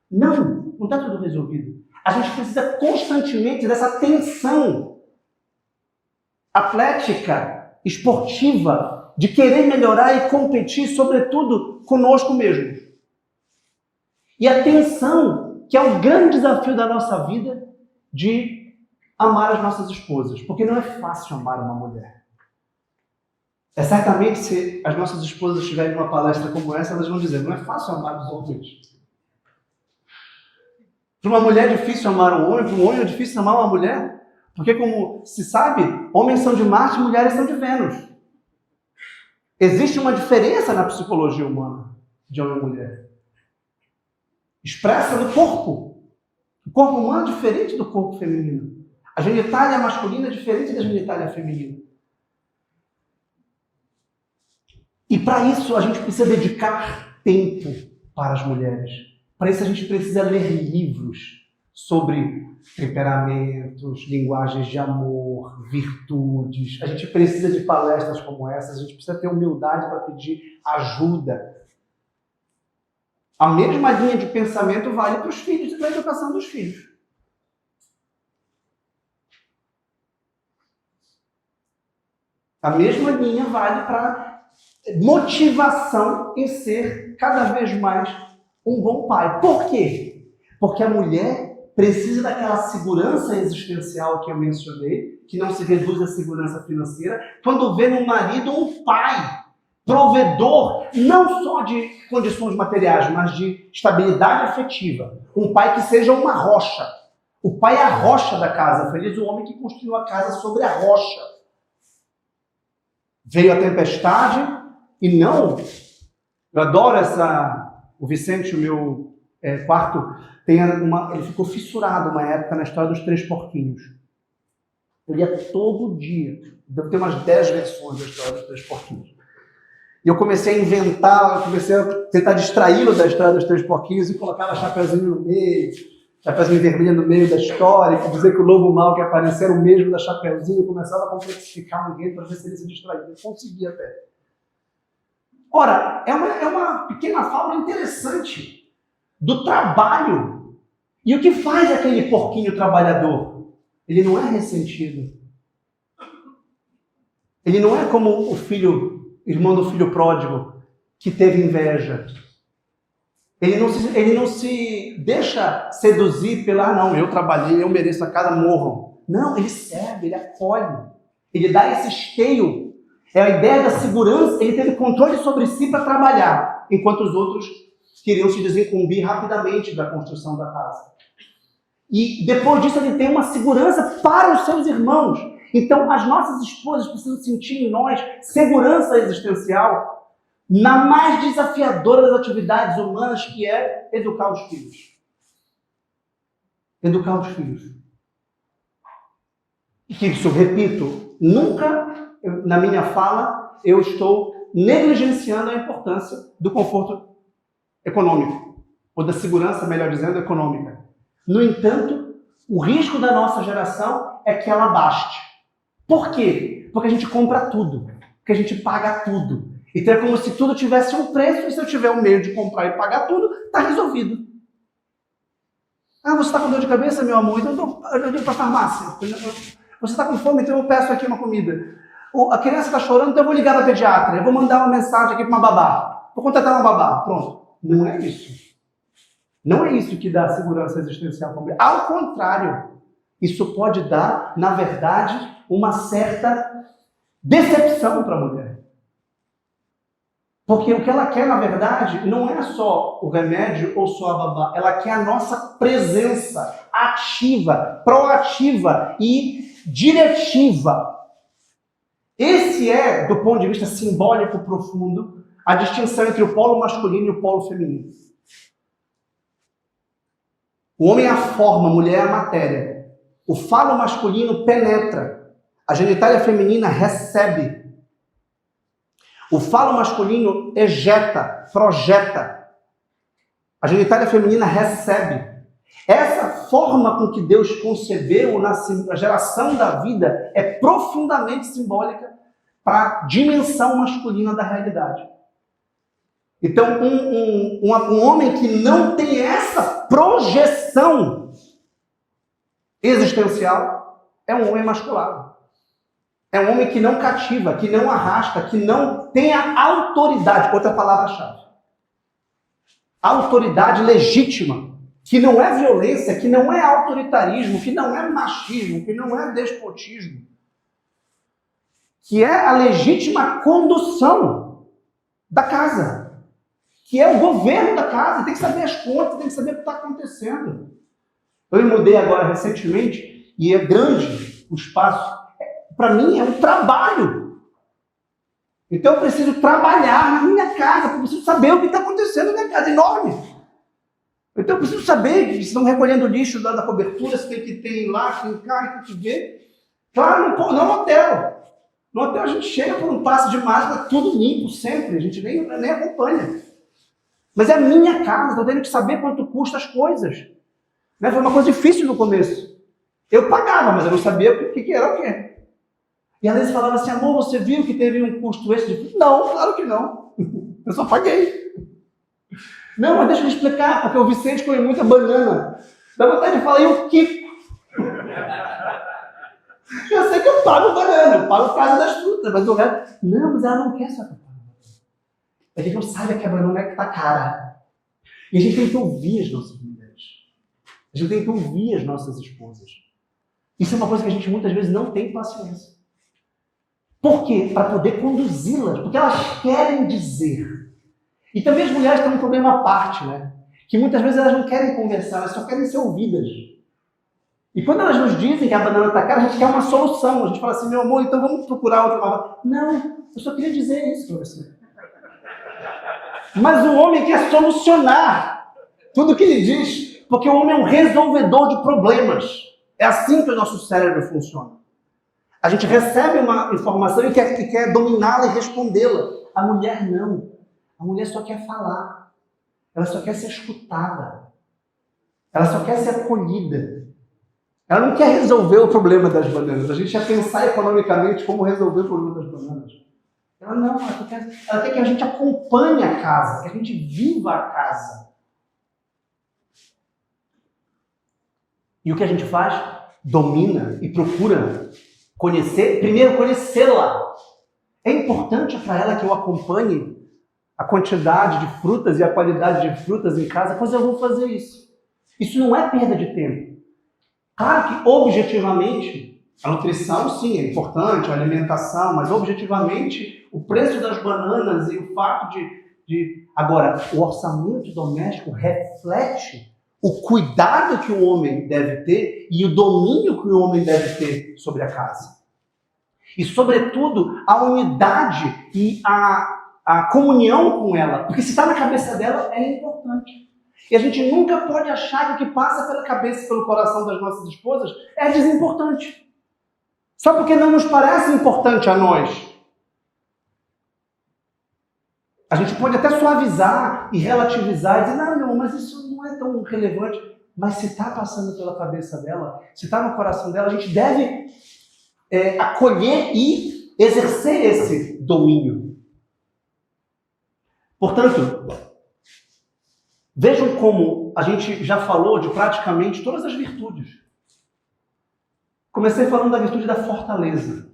Não está tudo resolvido. A gente precisa constantemente dessa tensão atlética, esportiva, de querer melhorar e competir, sobretudo, conosco mesmos. E a tensão, que é o grande desafio da nossa vida, de amar as nossas esposas. Porque não é fácil amar uma mulher. É certamente, se as nossas esposas estiverem numa palestra como essa, elas vão dizer, não é fácil amar os homens. Para uma mulher é difícil amar um homem, para um homem é difícil amar uma mulher. Porque, como se sabe, homens são de Marte e mulheres são de Vênus. Existe uma diferença na psicologia humana de homem e mulher. Expressa no corpo. O corpo humano é diferente do corpo feminino. A genitália masculina é diferente da genitália feminina. E para isso a gente precisa dedicar tempo para as mulheres. Para isso a gente precisa ler livros sobre temperamentos, linguagens de amor, virtudes. A gente precisa de palestras como essas, a gente precisa ter humildade para pedir ajuda. A mesma linha de pensamento vale para os filhos e para a educação dos filhos. A mesma linha vale para motivação em ser cada vez mais um bom pai. Por quê? Porque a mulher precisa daquela segurança existencial que eu mencionei, que não se reduz à segurança financeira, quando vê no marido um pai, provedor, não só de condições materiais, mas de estabilidade afetiva. Um pai que seja uma rocha. O pai é a rocha da casa. Feliz o homem que construiu a casa sobre a rocha. Veio a tempestade e não... Eu adoro o Vicente, o meu quarto, ele ficou fissurado uma época na história dos 3 porquinhos. Eu lia todo dia. Deve ter umas 10 versões da história dos 3 porquinhos. E eu comecei a inventar, comecei a tentar distraí-lo da história dos 3 porquinhos e colocava chapeuzinho no meio, chapeuzinho vermelho no meio da história, e dizer que o lobo mau que aparecer era o mesmo da chapeuzinho, e começava a complexificar o enredo para ver se ele se distraía. Eu conseguia até. Ora, é uma pequena fábula interessante do trabalho. E o que faz aquele porquinho trabalhador? Ele não é ressentido. Ele não é como o irmão do filho pródigo, que teve inveja. Ele não se deixa seduzir não, eu trabalhei, eu mereço a casa, morram. Não, ele serve, ele acolhe. Ele dá esse esteio. É a ideia da segurança, ele teve controle sobre si para trabalhar, enquanto os outros queriam se desincumbir rapidamente da construção da casa. E depois disso ele tem uma segurança para os seus irmãos. Então as nossas esposas precisam sentir em nós segurança existencial na mais desafiadora das atividades humanas, que é educar os filhos. Educar os filhos. E que isso, repito, nunca... Na minha fala, eu estou negligenciando a importância do conforto econômico, ou da segurança, melhor dizendo, econômica. No entanto, o risco da nossa geração é que ela baste. Por quê? Porque a gente compra tudo, porque a gente paga tudo. Então é como se tudo tivesse um preço, e se eu tiver um meio de comprar e pagar tudo, está resolvido. Ah, você está com dor de cabeça, meu amor? Então eu vou para a farmácia. Você está com fome? Então eu peço aqui uma comida. A criança está chorando, então eu vou ligar para a pediatra. Eu vou mandar uma mensagem aqui para uma babá. Vou contratar uma babá. Pronto. Não é isso. Não é isso que dá segurança existencial para a mulher. Ao contrário, isso pode dar, na verdade, uma certa decepção para a mulher. Porque o que ela quer, na verdade, não é só o remédio ou só a babá. Ela quer a nossa presença ativa, proativa e diretiva. Esse é, do ponto de vista simbólico profundo, a distinção entre o polo masculino e o polo feminino. O homem é a forma, a mulher é a matéria. O falo masculino penetra. A genitália feminina recebe. O falo masculino ejeta, projeta. A genitália feminina recebe. Essa forma com que Deus concebeu a geração da vida é profundamente simbólica para a dimensão masculina da realidade. Então, um homem que não tem essa projeção existencial é um homem masculado. É um homem que não cativa, que não arrasta, que não tem a autoridade. Outra palavra-chave. Autoridade legítima. Que não é violência, que não é autoritarismo, que não é machismo, que não é despotismo. Que é a legítima condução da casa. Que é o governo da casa. Tem que saber as contas, tem que saber o que está acontecendo. Eu me mudei agora recentemente e é grande o espaço. Para mim é um trabalho. Então eu preciso trabalhar na minha casa, eu preciso saber o que está acontecendo na minha casa. É enorme. Então eu preciso saber se estão recolhendo lixo da cobertura, se tem que ter lá, tem cá, tem que ver. Claro, não no hotel. No hotel a gente chega por um passe de mágica, tudo limpo sempre, a gente nem acompanha. Mas é a minha casa, estou tendo que saber quanto custa as coisas. Né? Foi uma coisa difícil no começo. Eu pagava, mas eu não sabia o que era o quê. E às vezes falava assim, amor, você viu que teve um custo extra? Não, claro que não. Eu só paguei. Não, mas deixa eu explicar, porque o Vicente come muita banana. Dá vontade de falar, e o Kiko? Eu sei que eu pago banana, eu pago o caso das frutas, mas o resto... Não, mas ela não quer só que eu pague banana. A gente não sabe que a banana é que tá cara. E a gente tem que ouvir as nossas mulheres. A gente tem que ouvir as nossas esposas. Isso é uma coisa que a gente muitas vezes não tem paciência. Por quê? Para poder conduzi-las, porque elas querem dizer. E também as mulheres têm um problema à parte, né? Que muitas vezes elas não querem conversar, elas só querem ser ouvidas. E quando elas nos dizem que a banana está cara, a gente quer uma solução. A gente fala assim, meu amor, então vamos procurar outra banana. Não, eu só queria dizer isso para você. Mas o homem quer solucionar tudo que ele diz, porque o homem é um resolvedor de problemas. É assim que o nosso cérebro funciona. A gente recebe uma informação e quer dominá-la e respondê-la. A mulher não. A mulher só quer falar. Ela só quer ser escutada. Ela só quer ser acolhida. Ela não quer resolver o problema das bananas. A gente ia pensar economicamente como resolver o problema das bananas. Ela não, ela quer que a gente acompanhe a casa, que a gente viva a casa. E o que a gente faz? Domina e procura conhecer, primeiro conhecê-la. É importante para ela que eu acompanhe a quantidade de frutas e a qualidade de frutas em casa, pois eu vou fazer isso. Isso não é perda de tempo. Claro que, objetivamente, a nutrição, sim, é importante, a alimentação, mas, objetivamente, o preço das bananas e o fato de... Agora, o orçamento doméstico reflete o cuidado que o homem deve ter e o domínio que o homem deve ter sobre a casa. E, sobretudo, a unidade e a comunhão com ela. Porque se está na cabeça dela, é importante. E a gente nunca pode achar que o que passa pela cabeça e pelo coração das nossas esposas é desimportante. Só porque não nos parece importante a nós. A gente pode até suavizar e relativizar e dizer, não, meu, mas isso não é tão relevante. Mas se está passando pela cabeça dela, se está no coração dela, a gente deve acolher e exercer esse domínio. Portanto, vejam como a gente já falou de praticamente todas as virtudes. Comecei falando da virtude da fortaleza,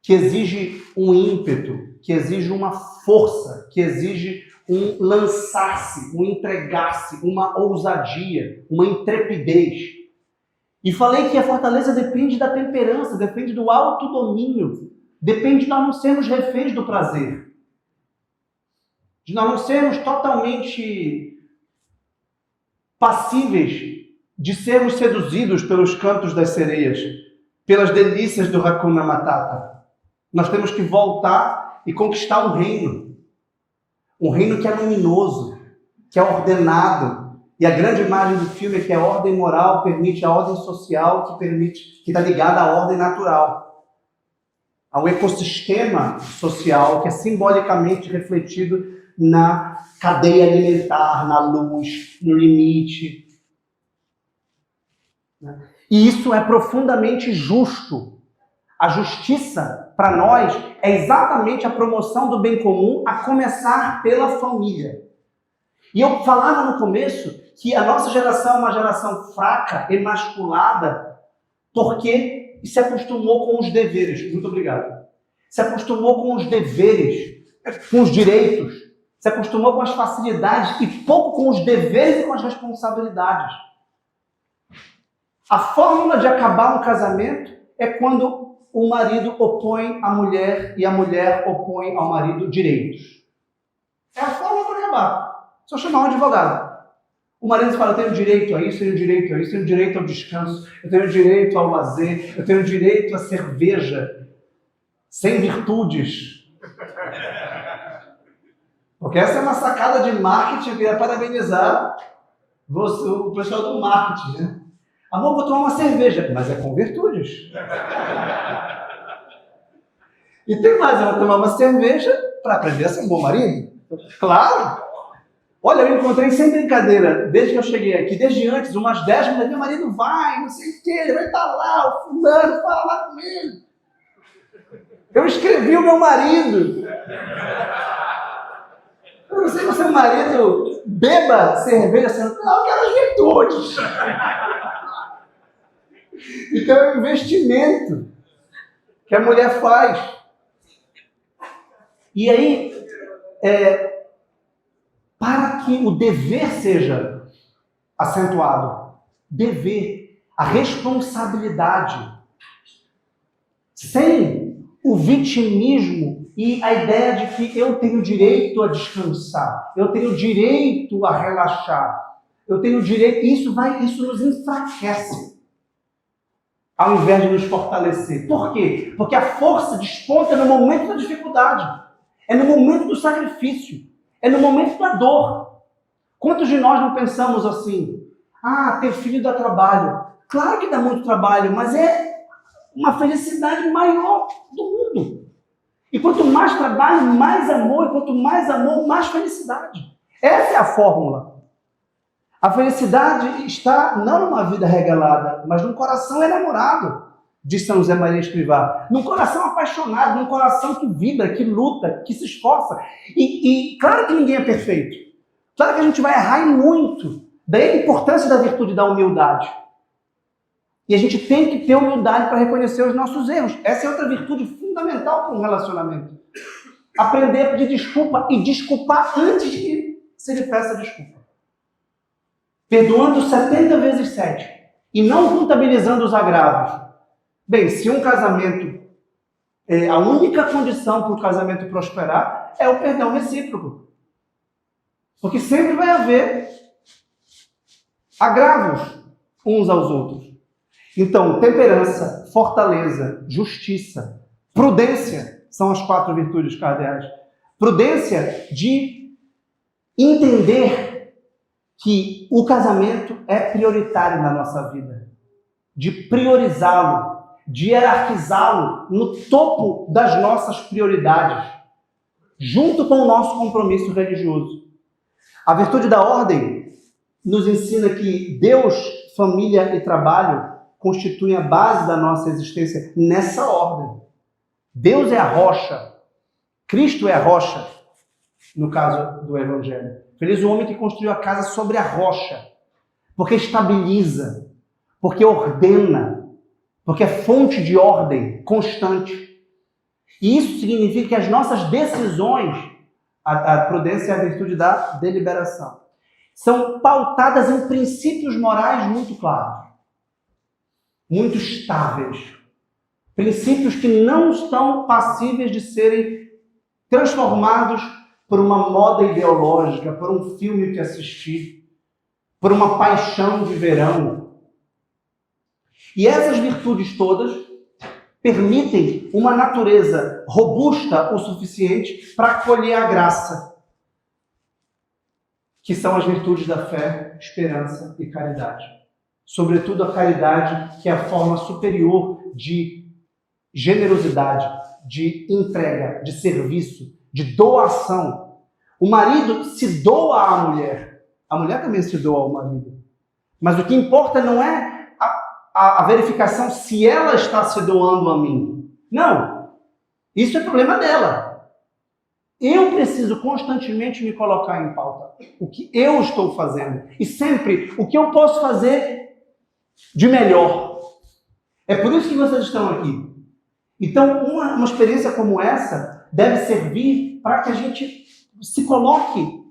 que exige um ímpeto, que exige uma força, que exige um lançar-se, um entregar-se, uma ousadia, uma intrepidez. E falei que a fortaleza depende da temperança, depende do autodomínio, depende de nós não sermos reféns do prazer. De nós não sermos totalmente passíveis de sermos seduzidos pelos cantos das sereias, pelas delícias do Hakuna Matata. Nós temos que voltar e conquistar um reino que é luminoso, que é ordenado. E a grande imagem do filme é que a ordem moral permite a ordem social, que está ligada à ordem natural, ao ecossistema social, que é simbolicamente refletido na cadeia alimentar, na luz, no limite. E isso é profundamente justo. A justiça, para nós, é exatamente a promoção do bem comum, a começar pela família. E eu falava no começo que a nossa geração é uma geração fraca, emasculada, porque se acostumou com os deveres. Muito obrigado. Se acostumou com os deveres, com os direitos, se acostumou com as facilidades e pouco com os deveres e com as responsabilidades. A fórmula de acabar um casamento é quando o marido opõe à mulher e a mulher opõe ao marido direitos. É a fórmula para acabar. Só chamar um advogado. O marido fala, eu tenho direito a isso, eu tenho direito a isso, eu tenho direito ao descanso, eu tenho direito ao lazer, eu tenho direito à cerveja, sem virtudes. Porque essa é uma sacada de marketing, eu queria parabenizar o pessoal do marketing, né? Amor, vou tomar uma cerveja, mas é com virtudes. E tem mais, eu vou tomar uma cerveja para aprender a ser um bom marido? Claro! Olha, eu encontrei sem brincadeira, desde que eu cheguei aqui, desde antes, umas 10 mulheres, meu marido vai, não sei o que, ele vai estar lá, o fulano, fala lá com ele. Eu escrevi o meu marido. Eu não sei se o seu marido beba cerveja, assim, não, eu quero as virtudes. Então é um investimento que a mulher faz. E aí, para que o dever seja acentuado, dever, a responsabilidade, sem o vitimismo e a ideia de que eu tenho direito a descansar, eu tenho direito a relaxar, eu tenho direito, isso nos enfraquece, ao invés de nos fortalecer. Por quê? Porque a força desponta no momento da dificuldade, é no momento do sacrifício, é no momento da dor. Quantos de nós não pensamos assim? Ter filho dá trabalho. Claro que dá muito trabalho, mas é uma felicidade maior do mundo. E quanto mais trabalho, mais amor. E quanto mais amor, mais felicidade. Essa é a fórmula. A felicidade está não numa vida regalada, mas num coração enamorado, diz São José Maria Escrivá. Num coração apaixonado, num coração que vibra, que luta, que se esforça. E claro que ninguém é perfeito. Claro que a gente vai errar e muito. Daí a importância da virtude da humildade. E a gente tem que ter humildade para reconhecer os nossos erros. Essa é outra virtude fundamental para um relacionamento. Aprender a pedir desculpa e desculpar antes de que se lhe peça desculpa. Perdoando 70 vezes 7 e não contabilizando os agravos. Bem, se um casamento, a única condição para o casamento prosperar é o perdão recíproco. Porque sempre vai haver agravos uns aos outros. Então, temperança, fortaleza, justiça, prudência são as 4 virtudes cardeais. Prudência de entender que o casamento é prioritário na nossa vida, de priorizá-lo, de hierarquizá-lo no topo das nossas prioridades, junto com o nosso compromisso religioso. A virtude da ordem nos ensina que Deus, família e trabalho constituem a base da nossa existência nessa ordem. Deus é a rocha, Cristo é a rocha, no caso do Evangelho. Feliz o homem que construiu a casa sobre a rocha, porque estabiliza, porque ordena, porque é fonte de ordem constante. E isso significa que as nossas decisões, a prudência é a virtude da deliberação, são pautadas em princípios morais muito claros, muito estáveis. Princípios que não estão passíveis de serem transformados por uma moda ideológica, por um filme que assisti, por uma paixão de verão. E essas virtudes todas permitem uma natureza robusta o suficiente para acolher a graça, que são as virtudes da fé, esperança e caridade. Sobretudo a caridade, que é a forma superior de generosidade, de entrega, de serviço, de doação. O marido se doa à mulher. A mulher também se doa ao marido. Mas o que importa não é a verificação se ela está se doando a mim. Não. Isso é problema dela. Eu preciso constantemente me colocar em pauta. O que eu estou fazendo. E sempre o que eu posso fazer de melhor. É por isso que vocês estão aqui. Então, uma experiência como essa deve servir para que a gente se coloque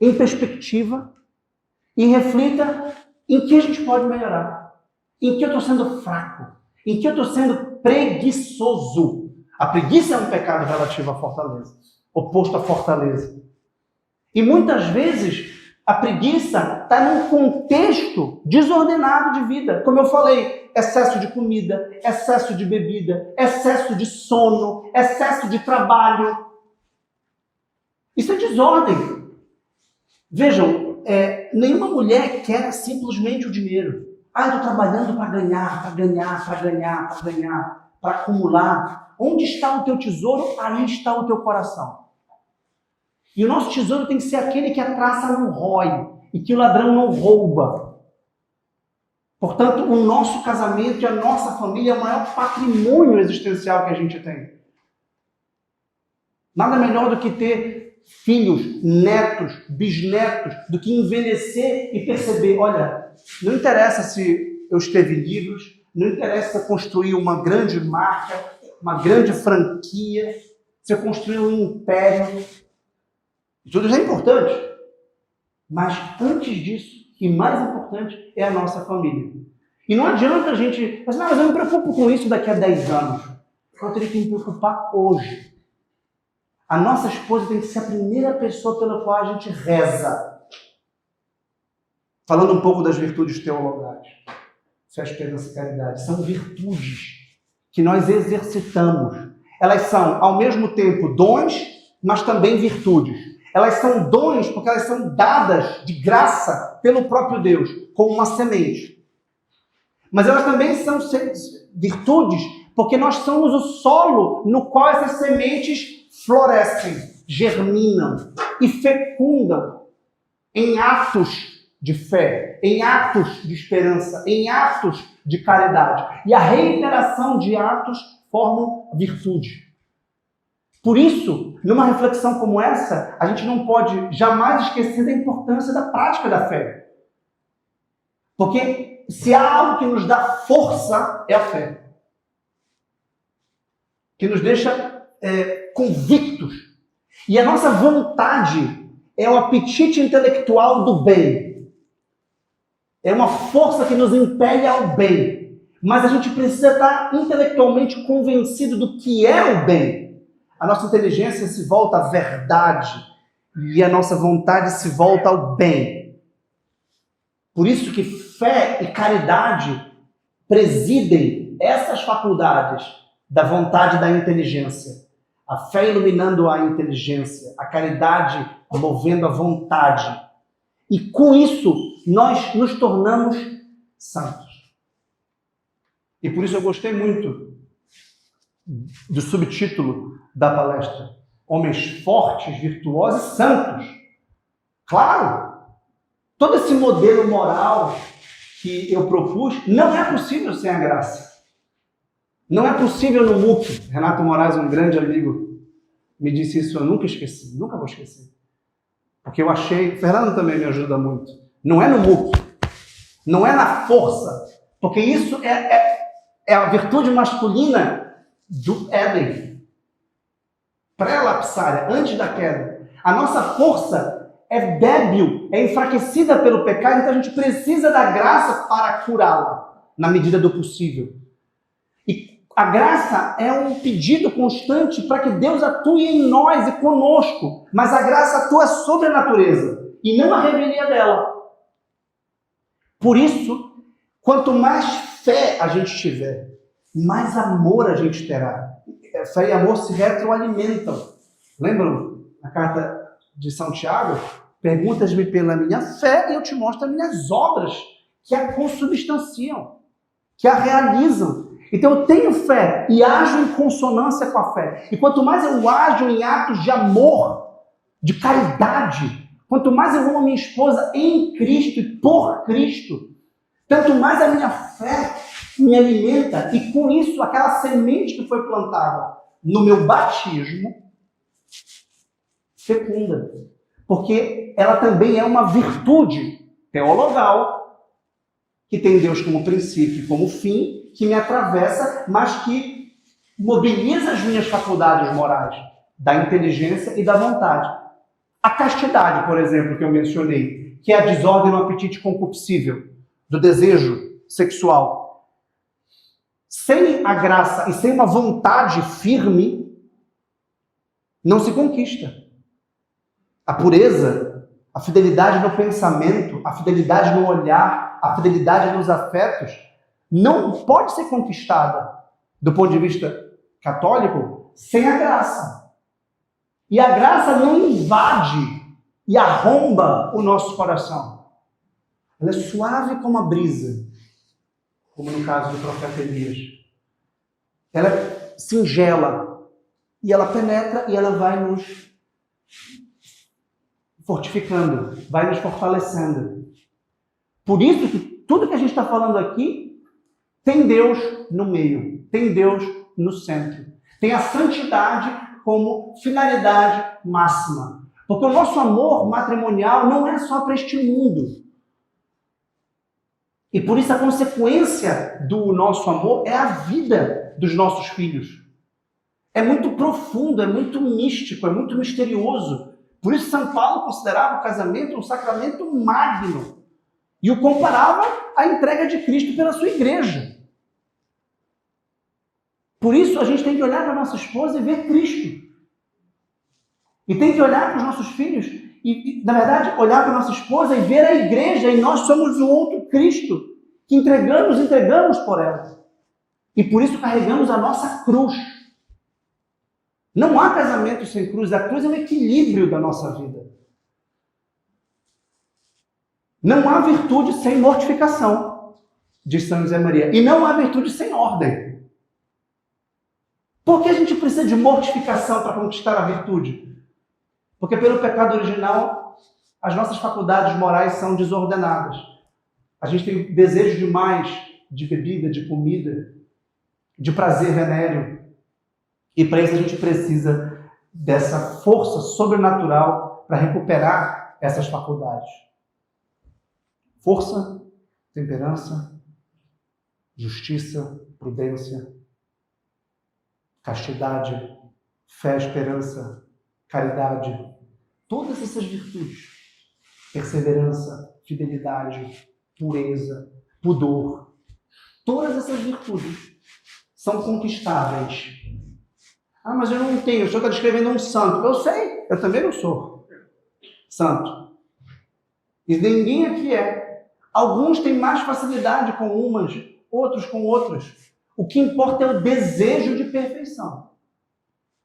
em perspectiva e reflita em que a gente pode melhorar. Em que eu estou sendo fraco. Em que eu estou sendo preguiçoso. A preguiça é um pecado relativo à fortaleza. Oposto à fortaleza. E muitas vezes a preguiça está num contexto desordenado de vida. Como eu falei, excesso de comida, excesso de bebida, excesso de sono, excesso de trabalho. Isso é desordem. Vejam, nenhuma mulher quer simplesmente o dinheiro. Eu estou trabalhando para ganhar, para acumular. Onde está o teu tesouro? Ali está o teu coração. E o nosso tesouro tem que ser aquele que a traça não rói e que o ladrão não rouba. Portanto, o nosso casamento e a nossa família é o maior patrimônio existencial que a gente tem. Nada melhor do que ter filhos, netos, bisnetos, do que envelhecer e perceber, olha, não interessa se eu escrevi livros, não interessa construir uma grande marca, uma grande franquia, você construir um império. Tudo isso é importante. Mas antes disso, e mais importante, é a nossa família. E não adianta a gente... Mas eu não me preocupo com isso daqui a 10 anos. Eu teria que me preocupar hoje. A nossa esposa tem que ser a primeira pessoa pela qual a gente reza. Falando um pouco das virtudes teologais. Fé, esperança e caridade. São virtudes que nós exercitamos. Elas são, ao mesmo tempo, dons, mas também virtudes. Elas são dons porque elas são dadas de graça pelo próprio Deus, como uma semente. Mas elas também são virtudes porque nós somos o solo no qual essas sementes florescem, germinam e fecundam em atos de fé, em atos de esperança, em atos de caridade. E a reiteração de atos formam virtude. Por isso, numa reflexão como essa, a gente não pode jamais esquecer da importância da prática da fé. Porque se há algo que nos dá força, é a fé. Que nos deixa convictos. E a nossa vontade é o apetite intelectual do bem. É uma força que nos impele ao bem. Mas a gente precisa estar intelectualmente convencido do que é o bem. A nossa inteligência se volta à verdade. E a nossa vontade se volta ao bem. Por isso que fé e caridade presidem essas faculdades da vontade e da inteligência. A fé iluminando a inteligência, a caridade movendo a vontade. E com isso, nós nos tornamos santos. E por isso eu gostei muito do subtítulo da palestra. Homens fortes, virtuosos e santos. Claro, todo esse modelo moral que eu propus não é possível sem a graça. Não é possível no MOOC. Renato Moraes, um grande amigo, me disse isso, eu nunca esqueci, nunca vou esquecer. Porque eu achei, Fernando também me ajuda muito, não é no MOOC, não é na força, porque isso é a virtude masculina do Éden, pré-lapsária, antes da queda. A nossa força é débil, é enfraquecida pelo pecado, então a gente precisa da graça para curá-la, na medida do possível. E a graça é um pedido constante para que Deus atue em nós e conosco. Mas a graça atua sobre a natureza e não a revelia dela. Por isso, quanto mais fé a gente tiver, mais amor a gente terá. Fé e amor se retroalimentam. Lembram na carta de São Tiago? Perguntas-me pela minha fé e eu te mostro as minhas obras, que a consubstanciam, que a realizam. Então eu tenho fé e ajo em consonância com a fé. E quanto mais eu ajo em atos de amor, de caridade, quanto mais eu amo a minha esposa em Cristo e por Cristo, tanto mais a minha fé me alimenta. E com isso, aquela semente que foi plantada no meu batismo, fecunda. Porque ela também é uma virtude teologal, que tem Deus como princípio e como fim, que me atravessa, mas que mobiliza as minhas faculdades morais, da inteligência e da vontade. A castidade, por exemplo, que eu mencionei, que é a desordem no apetite concupiscível, do desejo sexual. Sem a graça e sem uma vontade firme, não se conquista. A pureza, a fidelidade no pensamento, a fidelidade no olhar, a fidelidade nos afetos, não pode ser conquistada, do ponto de vista católico, sem a graça. E a graça não invade e arromba o nosso coração. Ela é suave como a brisa, como no caso do profeta Elias. Ela é singela, e ela penetra e ela vai nos fortificando, vai nos fortalecendo. Por isso que tudo que a gente está falando aqui tem Deus no meio, tem Deus no centro. Tem a santidade como finalidade máxima. Porque o nosso amor matrimonial não é só para este mundo. E por isso a consequência do nosso amor é a vida dos nossos filhos. É muito profundo, é muito místico, é muito misterioso. Por isso São Paulo considerava o casamento um sacramento magno e o comparava à entrega de Cristo pela sua igreja. Por isso a gente tem que olhar para a nossa esposa e ver Cristo. E tem que olhar para os nossos filhos e, na verdade, olhar para a nossa esposa e ver a igreja, e nós somos o outro Cristo que entregamos por ela. E por isso carregamos a nossa cruz. Não há casamento sem cruz. A cruz é um equilíbrio da nossa vida. Não há virtude sem mortificação, diz São José Maria. E não há virtude sem ordem. Por que a gente precisa de mortificação para conquistar a virtude? Porque pelo pecado original, as nossas faculdades morais são desordenadas. A gente tem desejo demais de bebida, de comida, de prazer venéreo. E para isso a gente precisa dessa força sobrenatural para recuperar essas faculdades. Força, temperança, justiça, prudência, castidade, fé, esperança, caridade. Todas essas virtudes, perseverança, fidelidade, pureza, pudor, todas essas virtudes são conquistáveis. Ah, mas eu não tenho, o senhor está descrevendo um santo. Eu sei, eu também não sou santo. E ninguém aqui é. Alguns têm mais facilidade com umas, outros com outras. O que importa é o desejo de perfeição.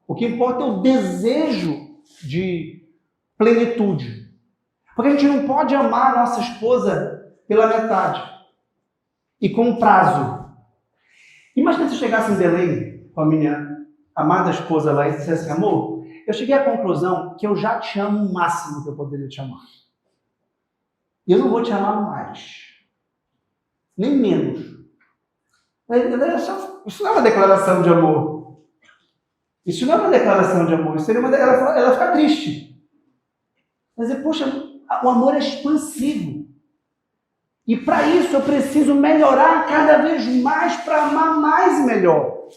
O que importa é o desejo de plenitude. Porque a gente não pode amar a nossa esposa pela metade e com prazo. Imagina se eu chegasse em Belém com a minha amada esposa lá e dissesse: amor, eu cheguei à conclusão que eu já te amo o máximo que eu poderia te amar. E eu não vou te amar mais. Nem menos. Isso não é uma declaração de amor. Isso não é uma declaração de amor. Isso seria ela fica triste. Mas poxa, o amor é expansivo. E para isso eu preciso melhorar cada vez mais para amar mais e melhor.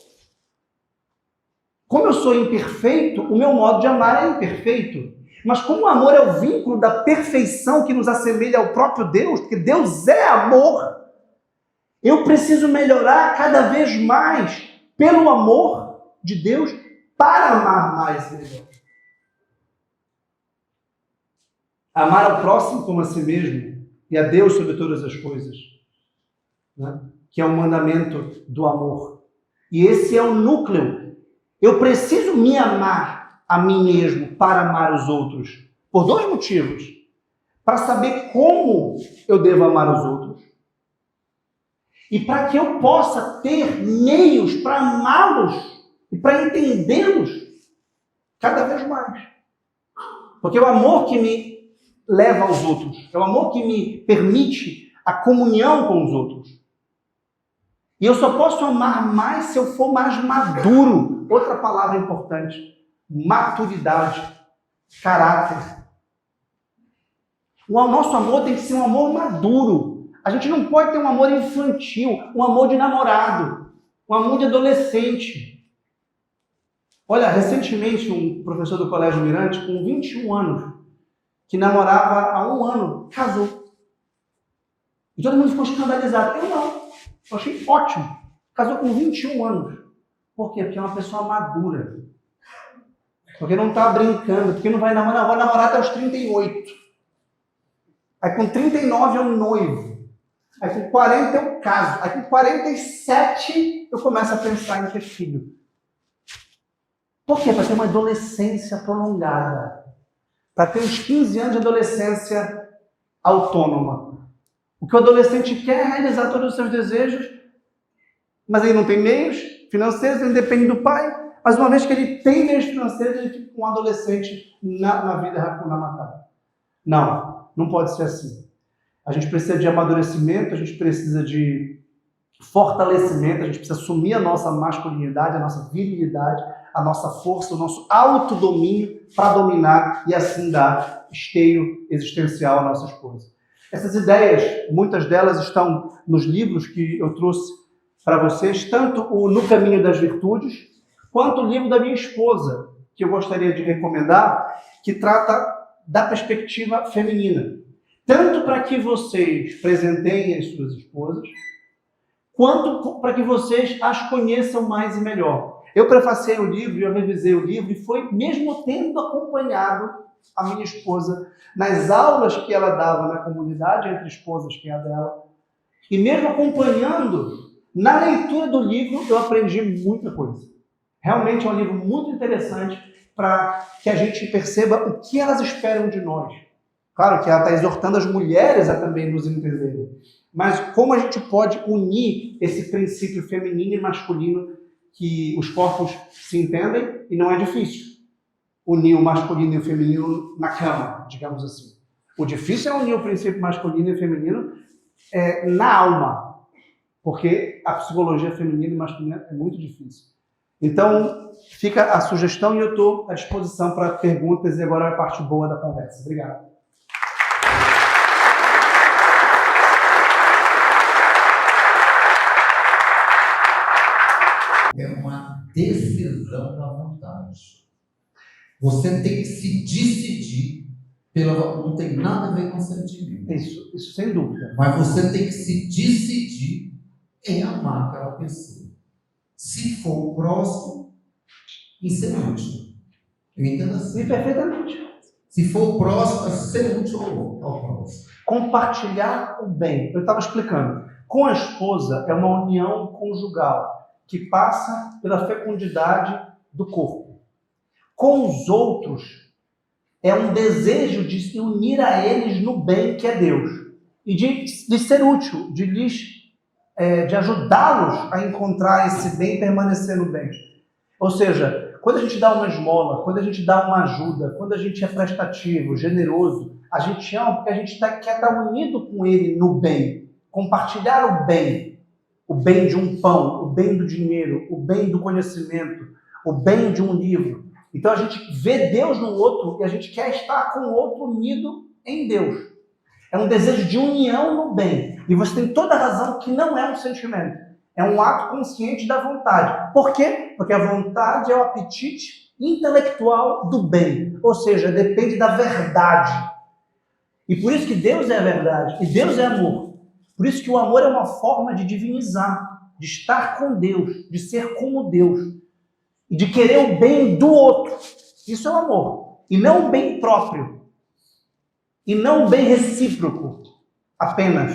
Como eu sou imperfeito, o meu modo de amar é imperfeito. Mas como o amor é o vínculo da perfeição que nos assemelha ao próprio Deus, porque Deus é amor, eu preciso melhorar cada vez mais pelo amor de Deus para amar mais e melhor. Amar ao próximo como a si mesmo e a Deus sobre todas as coisas, né? Que é o mandamento do amor. E esse é o núcleo. Eu preciso me amar a mim mesmo para amar os outros. Por dois motivos. Para saber como eu devo amar os outros. E para que eu possa ter meios para amá-los e para entendê-los cada vez mais. Porque é o amor que me leva aos outros. É o amor que me permite a comunhão com os outros. E eu só posso amar mais se eu for mais maduro. Outra palavra importante. Maturidade. Caráter. O nosso amor tem que ser um amor maduro. A gente não pode ter um amor infantil, um amor de namorado, um amor de adolescente. Olha, recentemente um professor do Colégio Mirante, com 21 anos, que namorava há 1 ano, casou. E todo mundo ficou escandalizado. Eu não. Eu achei ótimo. Casou com 21 anos. Por quê? Porque é uma pessoa madura. Porque não está brincando, porque não vai namorar. Vou namorar até os 38. Aí com 39 eu noivo. Aí com 40 eu caso. Aí com 47 eu começo a pensar em ter filho. Por quê? Para ter uma adolescência prolongada. Para ter uns 15 anos de adolescência autônoma. O que o adolescente quer é realizar todos os seus desejos, mas ele não tem meios financeiros, ele depende do pai. Mas uma vez que ele tem meios financeiros, ele fica um adolescente na vida Hakuna Matata. Não pode ser assim. A gente precisa de amadurecimento, a gente precisa de fortalecimento, a gente precisa assumir a nossa masculinidade, a nossa virilidade, a nossa força, o nosso autodomínio para dominar e assim dar esteio existencial à nossa esposa. Essas ideias, muitas delas estão nos livros que eu trouxe para vocês, tanto o No Caminho das Virtudes, quanto o livro da minha esposa, que eu gostaria de recomendar, que trata da perspectiva feminina. Tanto para que vocês presenteiem as suas esposas, quanto para que vocês as conheçam mais e melhor. Eu prefacei o livro, eu revisei o livro, e foi mesmo tendo acompanhado a minha esposa nas aulas que ela dava na comunidade, entre esposas, que é a dela, e mesmo acompanhando, na leitura do livro, eu aprendi muita coisa. Realmente é um livro muito interessante para que a gente perceba o que elas esperam de nós. Claro que ela está exortando as mulheres a também nos entenderem. Mas como a gente pode unir esse princípio feminino e masculino, que os corpos se entendem, e não é difícil unir o masculino e o feminino na cama, digamos assim. O difícil é unir o princípio masculino e feminino na alma, porque a psicologia feminina e masculina é muito difícil. Então, fica a sugestão e eu estou à disposição para perguntas, e agora é a parte boa da conversa. Obrigado. É uma decisão da vontade. Você tem que se decidir, não tem nada a ver com sentimento. Isso sem dúvida. Mas você tem que se decidir em amar aquela pessoa. Se for o próximo, em ser útil. Eu entendo assim. Perfeitamente. Se for o próximo, é ser útil ao próximo. Compartilhar o bem. Eu estava explicando. Com a esposa é uma união conjugal que passa pela fecundidade do corpo. Com os outros, é um desejo de se unir a eles no bem que é Deus. E de ser útil, de ajudá-los a encontrar esse bem e permanecer no bem. Ou seja, quando a gente dá uma esmola, quando a gente dá uma ajuda, quando a gente é prestativo, generoso, a gente ama porque a gente quer estar unido com ele no bem. Compartilhar o bem de um pão, o bem do dinheiro, o bem do conhecimento, o bem de um livro. Então a gente vê Deus no outro e a gente quer estar com o outro unido em Deus. É um desejo de união no bem. E você tem toda a razão que não é um sentimento. É um ato consciente da vontade. Por quê? Porque a vontade é o apetite intelectual do bem. Ou seja, depende da verdade. E por isso que Deus é a verdade. E Deus é amor. Por isso que o amor é uma forma de divinizar, de estar com Deus, de ser como Deus. E de querer o bem do outro. Isso é o amor. E não o bem próprio. E não o bem recíproco apenas.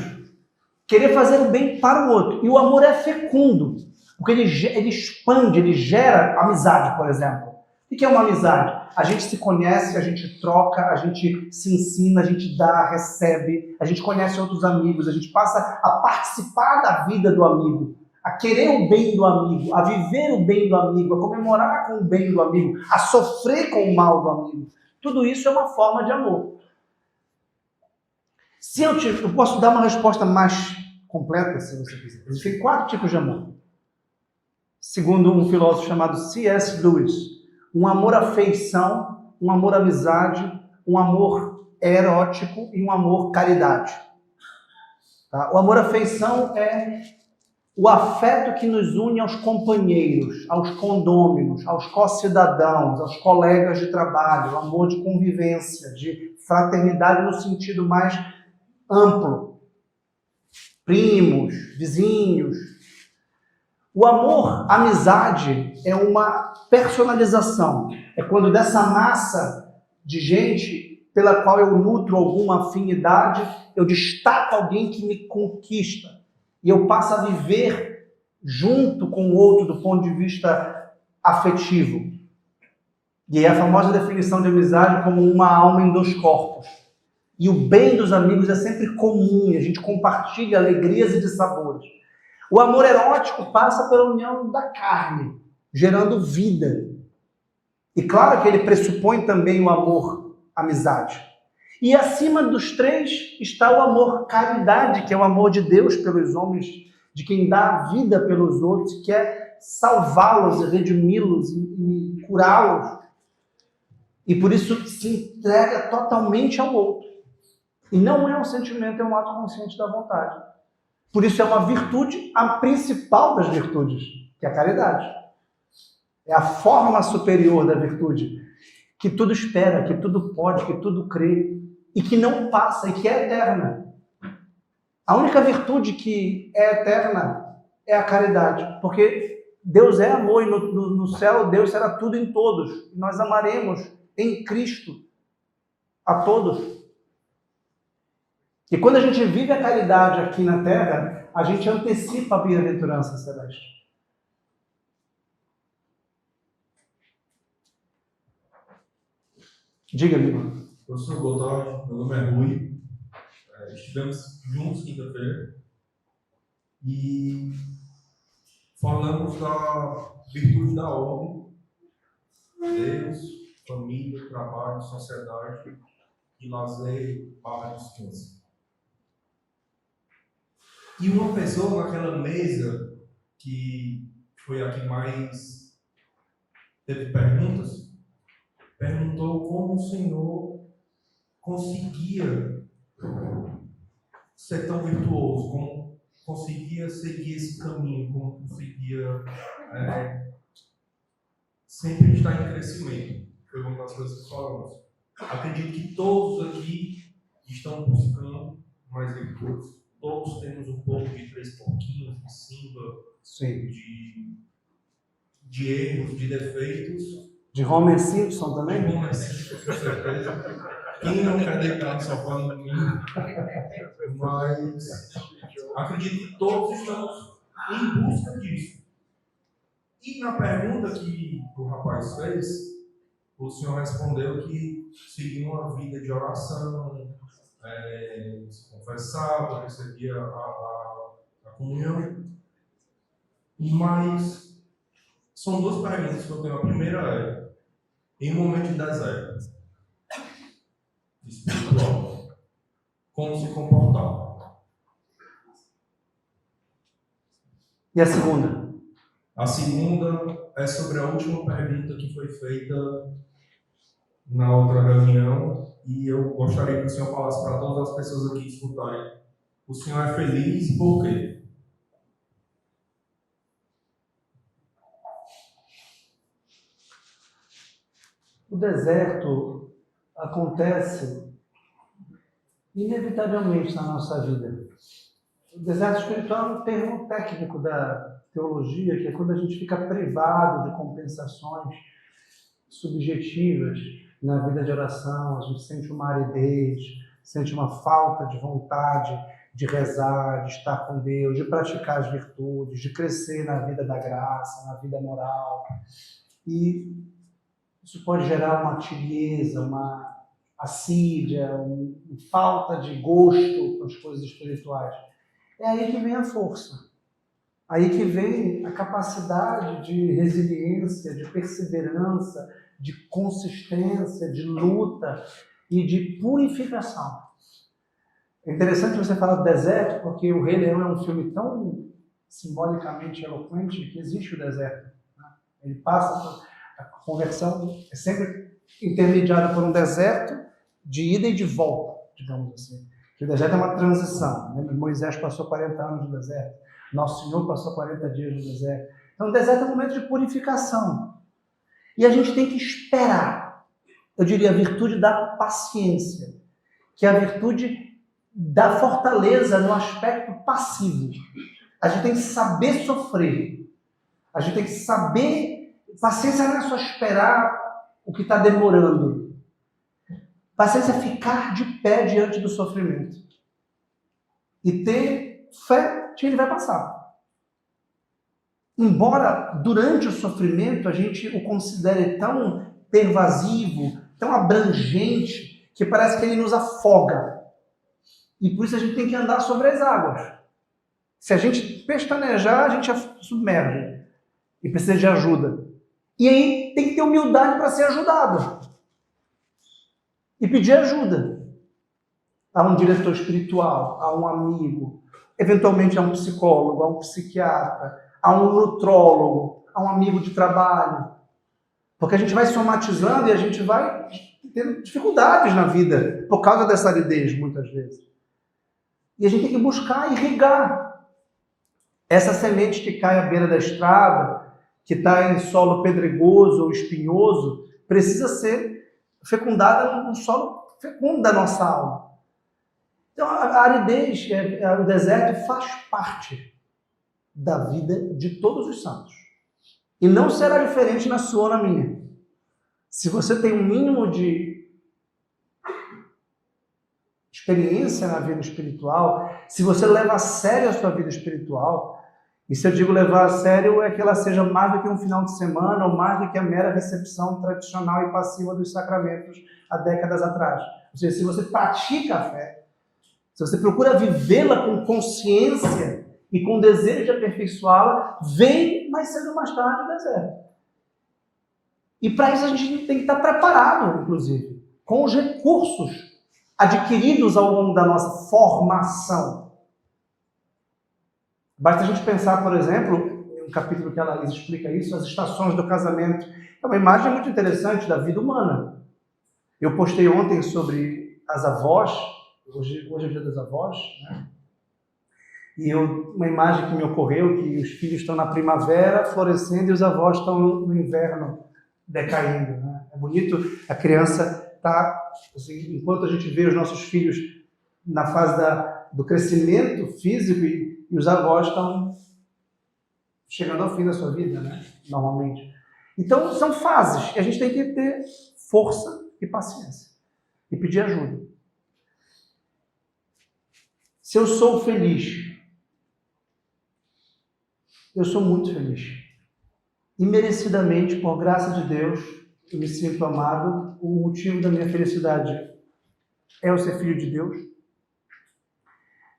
Querer fazer o bem para o outro. E o amor é fecundo. Porque ele expande, ele gera amizade, por exemplo. O que é uma amizade? A gente se conhece, a gente troca, a gente se ensina, a gente dá, recebe, a gente conhece outros amigos, a gente passa a participar da vida do amigo, a querer o bem do amigo, a viver o bem do amigo, a comemorar com o bem do amigo, a sofrer com o mal do amigo. Tudo isso é uma forma de amor. Eu posso dar uma resposta mais completa, se você quiser. Existem 4 tipos de amor. Segundo um filósofo chamado C.S. Lewis. Um amor afeição, um amor amizade, um amor erótico e um amor caridade. Tá? O amor afeição é o afeto que nos une aos companheiros, aos condôminos, aos co-cidadãos, aos colegas de trabalho, o amor de convivência, de fraternidade no sentido mais amplo. Primos, vizinhos. O amor, amizade, é uma personalização. É quando dessa massa de gente pela qual eu nutro alguma afinidade, eu destaco alguém que me conquista. E eu passo a viver junto com o outro do ponto de vista afetivo. E é a famosa definição de amizade como uma alma em 2 corpos. E o bem dos amigos é sempre comum, a gente compartilha alegrias e dissabores. O amor erótico passa pela união da carne, gerando vida. E claro que ele pressupõe também o amor, amizade. E acima dos 3 está o amor caridade, que é o amor de Deus pelos homens, de quem dá a vida pelos outros, que quer salvá-los e redimi-los e curá-los. E por isso se entrega totalmente ao outro. E não é um sentimento, é um ato consciente da vontade. Por isso é uma virtude, a principal das virtudes, que é a caridade. É a forma superior da virtude, que tudo espera, que tudo pode, que tudo crê, e que não passa, e que é eterna. A única virtude que é eterna é a caridade, porque Deus é amor e no céu Deus será tudo em todos. E nós amaremos em Cristo a todos. E quando a gente vive a caridade aqui na terra, a gente antecipa a bem-aventurança celeste. Diga-me, irmão. Professor, boa tarde. Meu nome é Rui. Estivemos juntos quinta-feira e falamos da virtude da ordem, Deus, família, trabalho, sociedade e lazer para descanso. E uma pessoa naquela mesa, que foi a que mais teve perguntas, perguntou como o Senhor conseguia ser tão virtuoso, como conseguia seguir esse caminho, como conseguia sempre estar em crescimento. Foi uma das coisas que falamos. Acredito que todos aqui estão buscando mais virtudes. Todos temos um pouco de 3 pouquinhos, de 5, de erros, de defeitos. De Homer Simpson também? De Homer Simpson, com certeza. Quem não quer deitar no sofá no domingo? Mas acredito que todos estamos em busca disso. E na pergunta que o rapaz fez, o senhor respondeu que seguia uma vida de oração, se confessava, recebia a comunhão. Mas são 2 perguntas que eu tenho. A primeira é, em um momento de deserto espiritual, como se comportar? E a segunda? A segunda é sobre a última pergunta que foi feita na outra reunião, e eu gostaria que o senhor falasse para todas as pessoas aqui escutarem. O senhor é feliz por quê? O deserto acontece inevitavelmente na nossa vida. O deserto espiritual é um termo técnico da teologia, que é quando a gente fica privado de compensações subjetivas na vida de oração, a gente sente uma aridez, sente uma falta de vontade de rezar, de estar com Deus, de praticar as virtudes, de crescer na vida da graça, na vida moral. E isso pode gerar uma tibieza, uma assídia, uma falta de gosto com as coisas espirituais. É aí que vem a força. Aí que vem a capacidade de resiliência, de perseverança, de consistência, de luta e de purificação. É interessante você falar do deserto, porque O Rei Leão é um filme tão simbolicamente eloquente que existe o deserto. Né? Ele passa, a conversão é sempre intermediada por um deserto de ida e de volta, digamos assim. Que o deserto é uma transição. Né? Moisés passou 40 anos no deserto. Nosso Senhor passou 40 dias no deserto. Então o deserto é um momento de purificação. E a gente tem que esperar. Eu diria a virtude da paciência, que é a virtude da fortaleza no aspecto passivo. A gente tem que saber sofrer. A gente tem que saber... Paciência não é só esperar o que está demorando. Paciência é ficar de pé diante do sofrimento. E ter fé que ele vai passar. Embora durante o sofrimento a gente o considere tão pervasivo, tão abrangente, que parece que ele nos afoga. E por isso a gente tem que andar sobre as águas. Se a gente pestanejar, a gente submerge. E precisa de ajuda. E aí tem que ter humildade para ser ajudado. E pedir ajuda a um diretor espiritual, a um amigo, eventualmente a um psicólogo, a um psiquiatra, a um nutrólogo, a um amigo de trabalho. Porque a gente vai somatizando e a gente vai tendo dificuldades na vida por causa dessa aridez, muitas vezes. E a gente tem que buscar irrigar essa semente que cai à beira da estrada, que está em solo pedregoso ou espinhoso, precisa ser fecundada num solo fecundo da nossa alma. Então, a aridez, o deserto, faz parte da vida de todos os santos. E não será diferente na sua ou na minha. Se você tem um mínimo de experiência na vida espiritual, se você leva a sério a sua vida espiritual, e se eu digo levar a sério, é que ela seja mais do que um final de semana ou mais do que a mera recepção tradicional e passiva dos sacramentos há décadas atrás. Ou seja, se você pratica a fé, se você procura vivê-la com consciência e com desejo de aperfeiçoá-la, vem mais cedo ou mais tarde o deserto. E para isso a gente tem que estar preparado, inclusive, com os recursos adquiridos ao longo da nossa formação. Basta a gente pensar, por exemplo, em um capítulo que a Laís explica isso, as estações do casamento. É uma imagem muito interessante da vida humana. Eu postei ontem sobre as avós, hoje é o dia das avós, né? E uma imagem que me ocorreu, que os filhos estão na primavera florescendo e os avós estão no inverno decaindo. Né? É bonito, a criança está, assim, enquanto a gente vê os nossos filhos na fase do crescimento físico e os avós estão chegando ao fim da sua vida, né? Normalmente. Então, são fases e a gente tem que ter força e paciência e pedir ajuda. Se eu sou feliz, eu sou muito feliz. E merecidamente, por graça de Deus, eu me sinto amado. O motivo da minha felicidade é eu ser filho de Deus,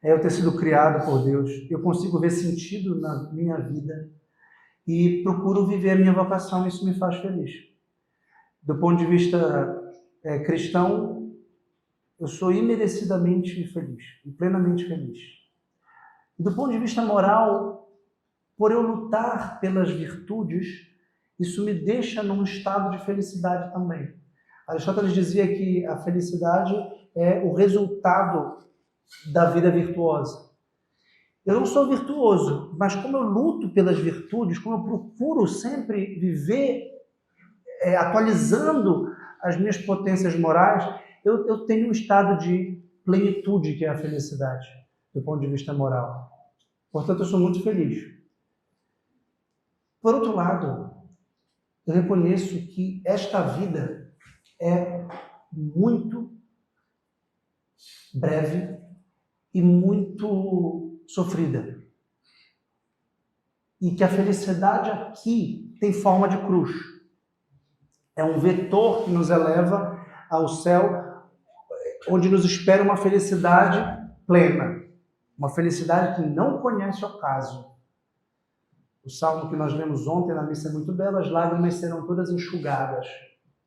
é eu ter sido criado por Deus. Eu consigo ver sentido na minha vida e procuro viver a minha vocação, e isso me faz feliz. Do ponto de vista cristão, eu sou imerecidamente feliz, e plenamente feliz. E do ponto de vista moral, por eu lutar pelas virtudes, isso me deixa num estado de felicidade também. Aristóteles dizia que a felicidade é o resultado da vida virtuosa. Eu não sou virtuoso, mas como eu luto pelas virtudes, como eu procuro sempre viver atualizando as minhas potências morais, eu tenho um estado de plenitude, que é a felicidade, do ponto de vista moral. Portanto, eu sou muito feliz. Por outro lado, eu reconheço que esta vida é muito breve e muito sofrida. E que a felicidade aqui tem forma de cruz. É um vetor que nos eleva ao céu, onde nos espera uma felicidade plena. Uma felicidade que não conhece ocaso. O salmo que nós lemos ontem na missa é muito belo, as lágrimas serão todas enxugadas.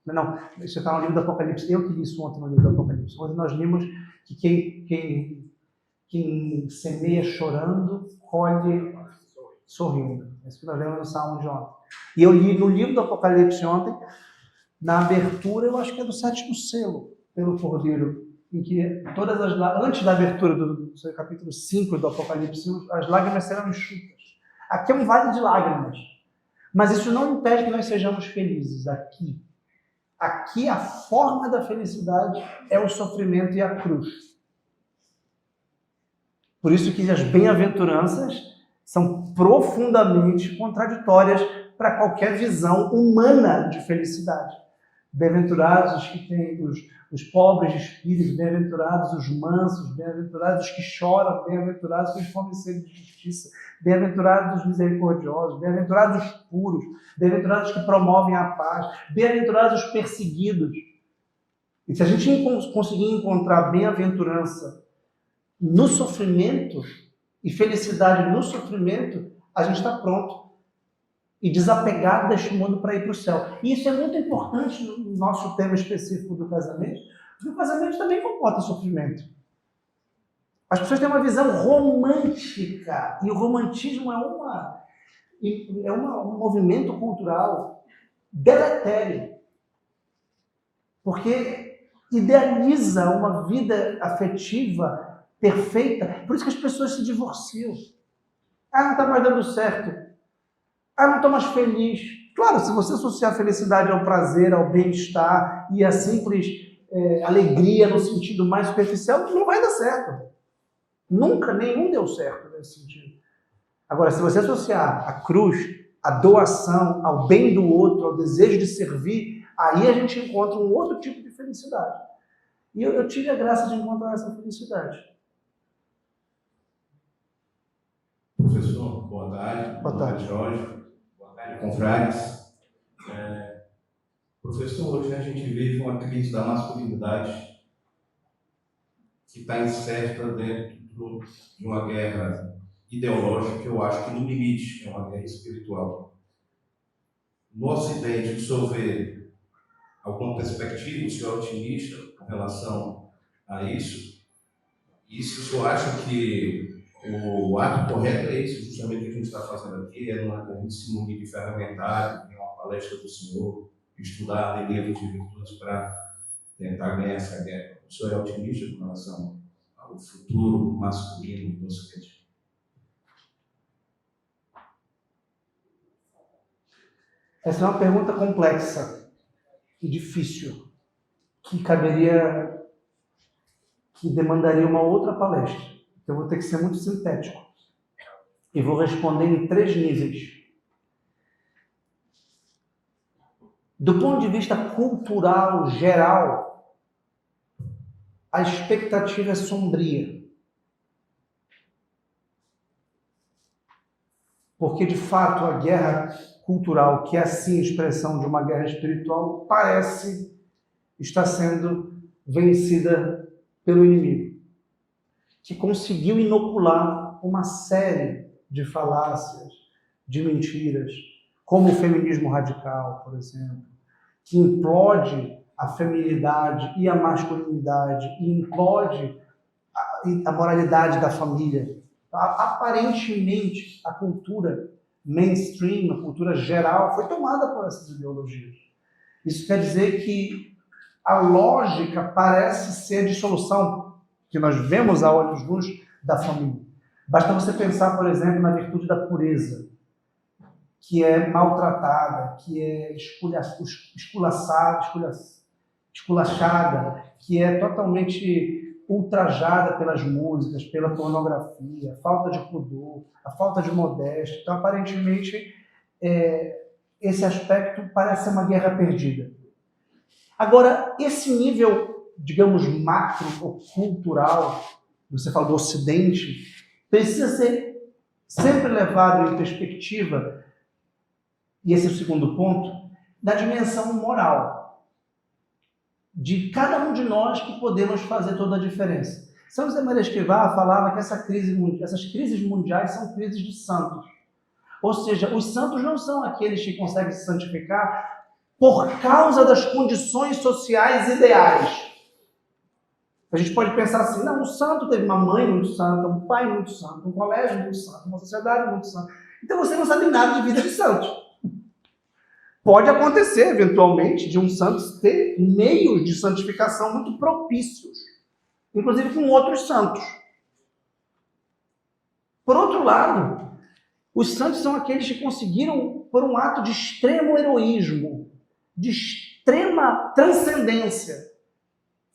Não, isso está no livro do Apocalipse. Eu que li isso ontem no livro do Apocalipse. Onde nós vimos que quem semeia chorando, colhe sorrindo. É isso que nós lemos no salmo de ontem. E eu li no livro do Apocalipse ontem, na abertura, eu acho que é do 7º selo, pelo Cordeiro, em que antes da abertura do capítulo 5 do Apocalipse, as lágrimas serão enxutas. Aqui é um vale de lágrimas. Mas isso não impede que nós sejamos felizes aqui. Aqui a forma da felicidade é o sofrimento e a cruz. Por isso que as bem-aventuranças são profundamente contraditórias para qualquer visão humana de felicidade. Bem-aventurados os que têm os pobres de espírito, bem-aventurados os mansos, bem-aventurados os que choram, bem-aventurados os que fome e sede de justiça, bem-aventurados os misericordiosos, bem-aventurados os puros, bem-aventurados os que promovem a paz, bem-aventurados os perseguidos. E se a gente conseguir encontrar bem-aventurança no sofrimento e felicidade no sofrimento, a gente está pronto e desapegado deste mundo para ir para o céu. E isso é muito importante no nosso tema específico do casamento, porque o casamento também comporta sofrimento. As pessoas têm uma visão romântica, e o romantismo é um movimento cultural deletério. porque idealiza uma vida afetiva perfeita. Por isso que as pessoas se divorciam. Ah, não está mais dando certo. Ah, não estou mais feliz. Claro, se você associar a felicidade ao prazer, ao bem-estar e a simples alegria no sentido mais superficial, não vai dar certo. Nunca, nenhum deu certo nesse sentido. Agora, se você associar a cruz, a doação, ao bem do outro, ao desejo de servir, aí a gente encontra um outro tipo de felicidade. E eu tive a graça de encontrar essa felicidade. Professor, boa tarde. Boa tarde, Jorge. Boa tarde, confrades. Professor, hoje a gente vive uma crise da masculinidade que está incerta dentro de uma guerra ideológica, que eu acho que no limite é uma guerra espiritual. No Ocidente, o senhor vê alguma perspectiva, o senhor é otimista com relação a isso? E se o senhor acha que o ato correto é esse, justamente o que a gente está fazendo aqui, a gente se munir de ferramentário, uma palestra do senhor, estudar livros de virtudes para tentar ganhar essa guerra. O senhor é otimista com relação ao futuro masculino do Ocidente? Essa é uma pergunta complexa e difícil, que demandaria uma outra palestra. Então eu vou ter que ser muito sintético. E vou responder em 3 níveis. Do ponto de vista cultural geral, a expectativa é sombria. Porque, de fato, a guerra cultural, que é assim a expressão de uma guerra espiritual, parece estar sendo vencida pelo inimigo, que conseguiu inocular uma série de falácias, de mentiras, como o feminismo radical, por exemplo, que implode a feminilidade e a masculinidade, e implode a moralidade da família. Aparentemente, a cultura mainstream, a cultura geral, foi tomada por essas ideologias. Isso quer dizer que a lógica parece ser a dissolução que nós vemos a olhos nus da família. Basta você pensar, por exemplo, na virtude da pureza, que é maltratada, que é esculachada, que é totalmente ultrajada pelas músicas, pela pornografia, a falta de pudor, a falta de modéstia. Então, aparentemente, esse aspecto parece ser uma guerra perdida. Agora, esse nível, digamos, macro ou cultural, você fala do Ocidente, precisa ser sempre levado em perspectiva, e esse é o segundo ponto, da dimensão moral de cada um de nós, que podemos fazer toda a diferença. São José Maria Escrivá falava que essas crises mundiais são crises de santos. Ou seja, os santos não são aqueles que conseguem se santificar por causa das condições sociais ideais. A gente pode pensar assim, não, o santo teve uma mãe muito santa, um pai muito santo, um colégio muito santo, uma sociedade muito santa. Então você não sabe nada de vida de santo. Pode acontecer, eventualmente, de um santo ter meios de santificação muito propícios, inclusive com outros santos. Por outro lado, os santos são aqueles que conseguiram, por um ato de extremo heroísmo, de extrema transcendência,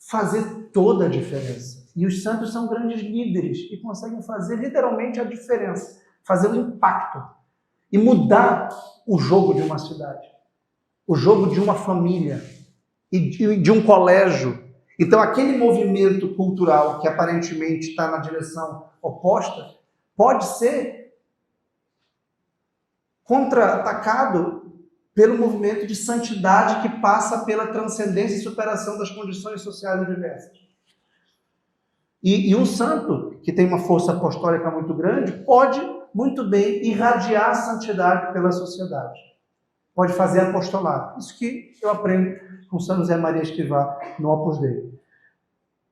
fazer toda a diferença. E os santos são grandes líderes e conseguem fazer literalmente a diferença, fazer o impacto e mudar o jogo de uma cidade, o jogo de uma família e de um colégio. Então, aquele movimento cultural que aparentemente está na direção oposta pode ser contra-atacado pelo movimento de santidade que passa pela transcendência e superação das condições sociais adversas. E um santo que tem uma força apostólica muito grande pode muito bem irradiar a santidade pela sociedade. Pode fazer apostolado. Isso que eu aprendo com São José Maria Escrivá no Opus Dei.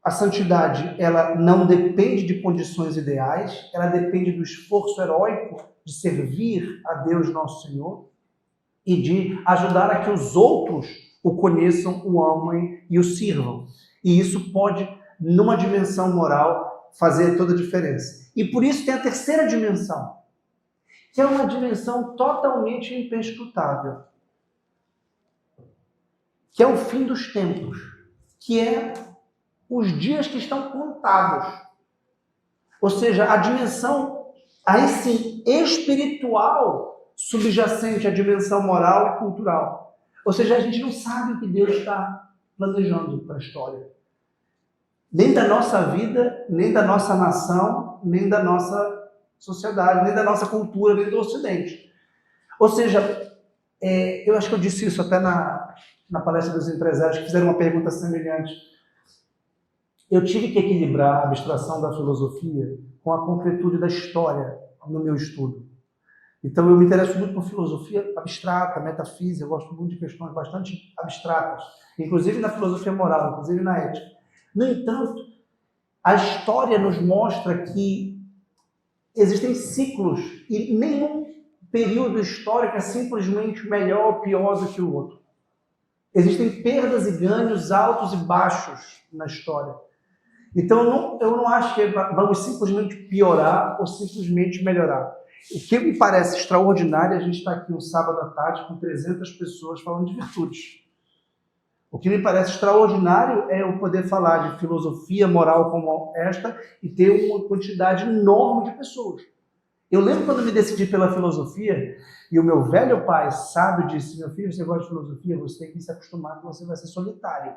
A santidade, ela não depende de condições ideais, ela depende do esforço heróico de servir a Deus Nosso Senhor e de ajudar a que os outros o conheçam, o amem e o sirvam. E isso pode, numa dimensão moral, fazer toda a diferença. E por isso tem a terceira dimensão, que é uma dimensão totalmente imperscrutável, que é o fim dos tempos, que é os dias que estão contados. Ou seja, a dimensão, aí sim, espiritual, subjacente à dimensão moral e cultural. Ou seja, a gente não sabe o que Deus está planejando para a história. Nem da nossa vida, nem da nossa nação, nem da nossa sociedade, nem da nossa cultura, nem do Ocidente. Ou seja, eu acho que eu disse isso até na palestra dos empresários, que fizeram uma pergunta semelhante. Eu tive que equilibrar a abstração da filosofia com a concretude da história no meu estudo. Então, eu me interesso muito por filosofia abstrata, metafísica, eu gosto muito de questões bastante abstratas, inclusive na filosofia moral, inclusive na ética. No entanto, a história nos mostra que existem ciclos e nenhum período histórico é simplesmente melhor ou pior do que o outro. Existem perdas e ganhos altos e baixos na história. Então, eu não acho que vamos simplesmente piorar ou simplesmente melhorar. O que me parece extraordinário é a gente estar aqui um sábado à tarde com 300 pessoas falando de virtudes. O que me parece extraordinário é eu poder falar de filosofia moral como esta e ter uma quantidade enorme de pessoas. Eu lembro quando me decidi pela filosofia e o meu velho pai sábio disse: meu filho, você gosta de filosofia, você tem que se acostumar que você vai ser solitário.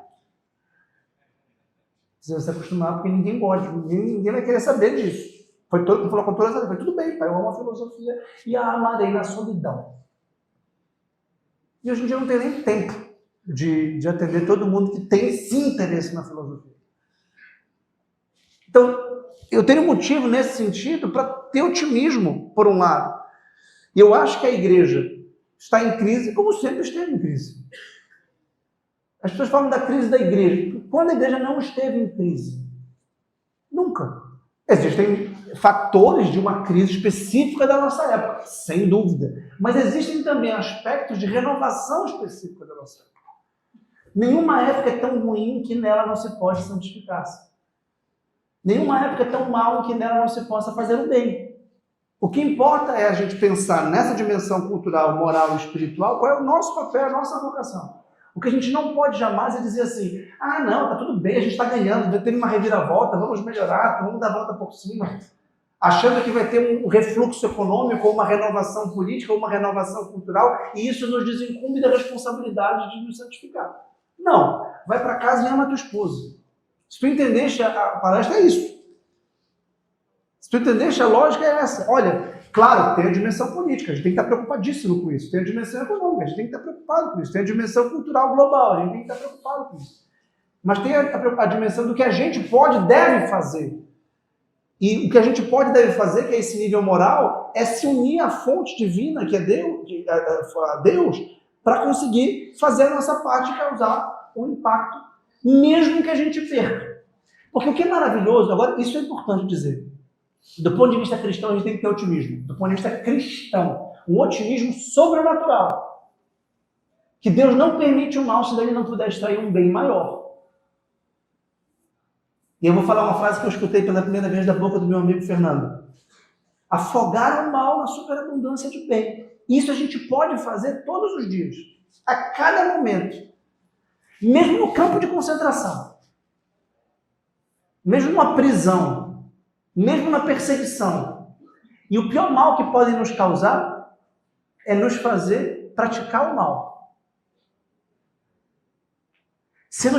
Você vai se acostumar porque ninguém gosta, ninguém vai querer saber disso. Foi todo mundo falou com todas as vezes, tudo bem, pai, eu amo a filosofia e a amarei na solidão. E hoje em dia eu não tenho nem tempo de atender todo mundo que tem sim interesse na filosofia. Então, eu tenho motivo nesse sentido para ter otimismo, por um lado. E eu acho que a igreja está em crise, como sempre esteve em crise. As pessoas falam da crise da igreja. Quando a igreja não esteve em crise? Nunca. Existem fatores de uma crise específica da nossa época, sem dúvida. Mas existem também aspectos de renovação específica da nossa época. Nenhuma época é tão ruim que nela não se pode santificar-se. Nenhuma época é tão mal que nela não se possa fazer o bem. O que importa é a gente pensar nessa dimensão cultural, moral e espiritual, qual é o nosso papel, a nossa vocação. O que a gente não pode jamais é dizer assim: ah, não, tá tudo bem, a gente está ganhando, teve uma reviravolta, vamos melhorar, vamos dar a volta por cima. Achando que vai ter um refluxo econômico, ou uma renovação política, ou uma renovação cultural, e isso nos desincumbe da responsabilidade de nos santificar. Não, vai para casa e ama a tua esposa. Se tu entendeste a palestra, é isso. Se tu entendeste, a lógica é essa. Olha, claro, tem a dimensão política, a gente tem que estar preocupadíssimo com isso. Tem a dimensão econômica, a gente tem que estar preocupado com isso. Tem a dimensão cultural global, a gente tem que estar preocupado com isso. Mas tem a dimensão do que a gente pode e deve fazer. E o que a gente pode e deve fazer, que é esse nível moral, é se unir à fonte divina, que é Deus, para conseguir fazer a nossa parte e causar um impacto, mesmo que a gente perca. Porque o que é maravilhoso, agora, isso é importante dizer. Do ponto de vista cristão, a gente tem que ter otimismo. Do ponto de vista cristão, um otimismo sobrenatural. Que Deus não permite o mal se dele não puder extrair um bem maior. E eu vou falar uma frase que eu escutei pela primeira vez da boca do meu amigo Fernando. Afogar o mal na superabundância de bem. Isso a gente pode fazer todos os dias. A cada momento. Mesmo no campo de concentração. Mesmo numa prisão. Mesmo na perseguição. E o pior mal que podem nos causar é nos fazer praticar o mal. Se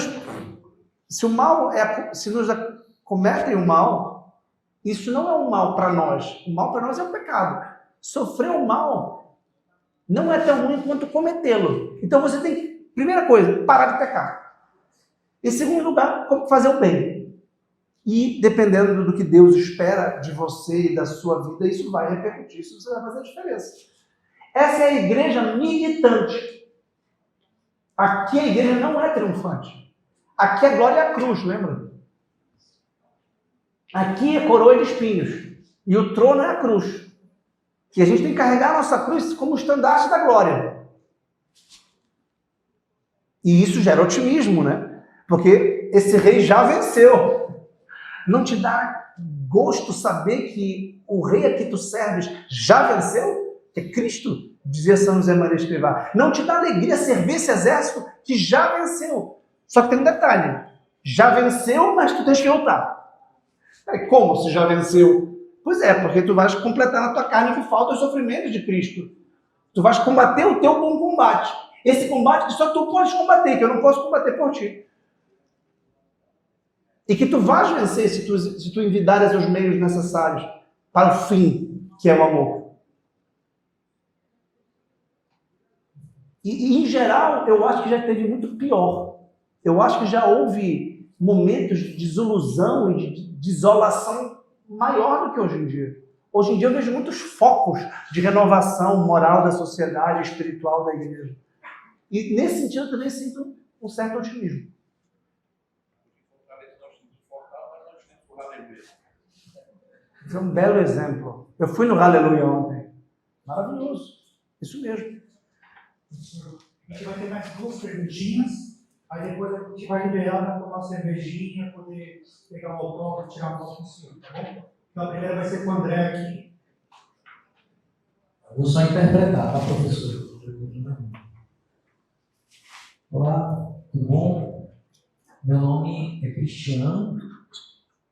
nos acometem o mal, isso não é um mal para nós. O mal para nós é o pecado. Sofrer o mal não é tão ruim quanto cometê-lo. Então você tem que, primeira coisa, parar de pecar. Em segundo lugar, fazer o bem. E dependendo do que Deus espera de você e da sua vida, isso vai repercutir, isso vai fazer a diferença. Essa é a igreja militante. Aqui a igreja não é triunfante. Aqui a glória é a cruz, lembra? Aqui é coroa de espinhos. E o trono é a cruz. E a gente tem que carregar a nossa cruz como estandarte da glória. E isso gera otimismo, né? Porque esse rei já venceu. Não te dá gosto saber que o rei a que tu serves já venceu? Que é Cristo, dizia São José Maria Escrivá. Não te dá alegria servir esse exército que já venceu. Só que tem um detalhe. Já venceu, mas tu tens que lutar. Como se já venceu? Pois é, porque tu vais completar na tua carne o que falta os sofrimentos de Cristo. Tu vais combater o teu bom combate. Esse combate que só tu podes combater, que eu não posso combater por ti. E que tu vais vencer se tu envidares os meios necessários para o fim, que é o amor. E em geral, eu acho que já teve muito pior. Eu acho que já houve momentos de desilusão e de desolação maior do que hoje em dia. Hoje em dia eu vejo muitos focos de renovação moral da sociedade, espiritual da igreja. E nesse sentido eu também sinto um certo otimismo. Foi um belo exemplo. Eu fui no Aleluia ontem. Maravilhoso. Isso mesmo. A gente vai ter mais 2 perguntinhas, aí depois a gente vai liberar para tomar uma cervejinha, poder pegar um autógrafo, tirar uma foto com o senhor, tá bom? Então a primeira vai ser com o André aqui. Vou só interpretar, tá, professor? Olá, tudo bom? Meu nome é Cristiano.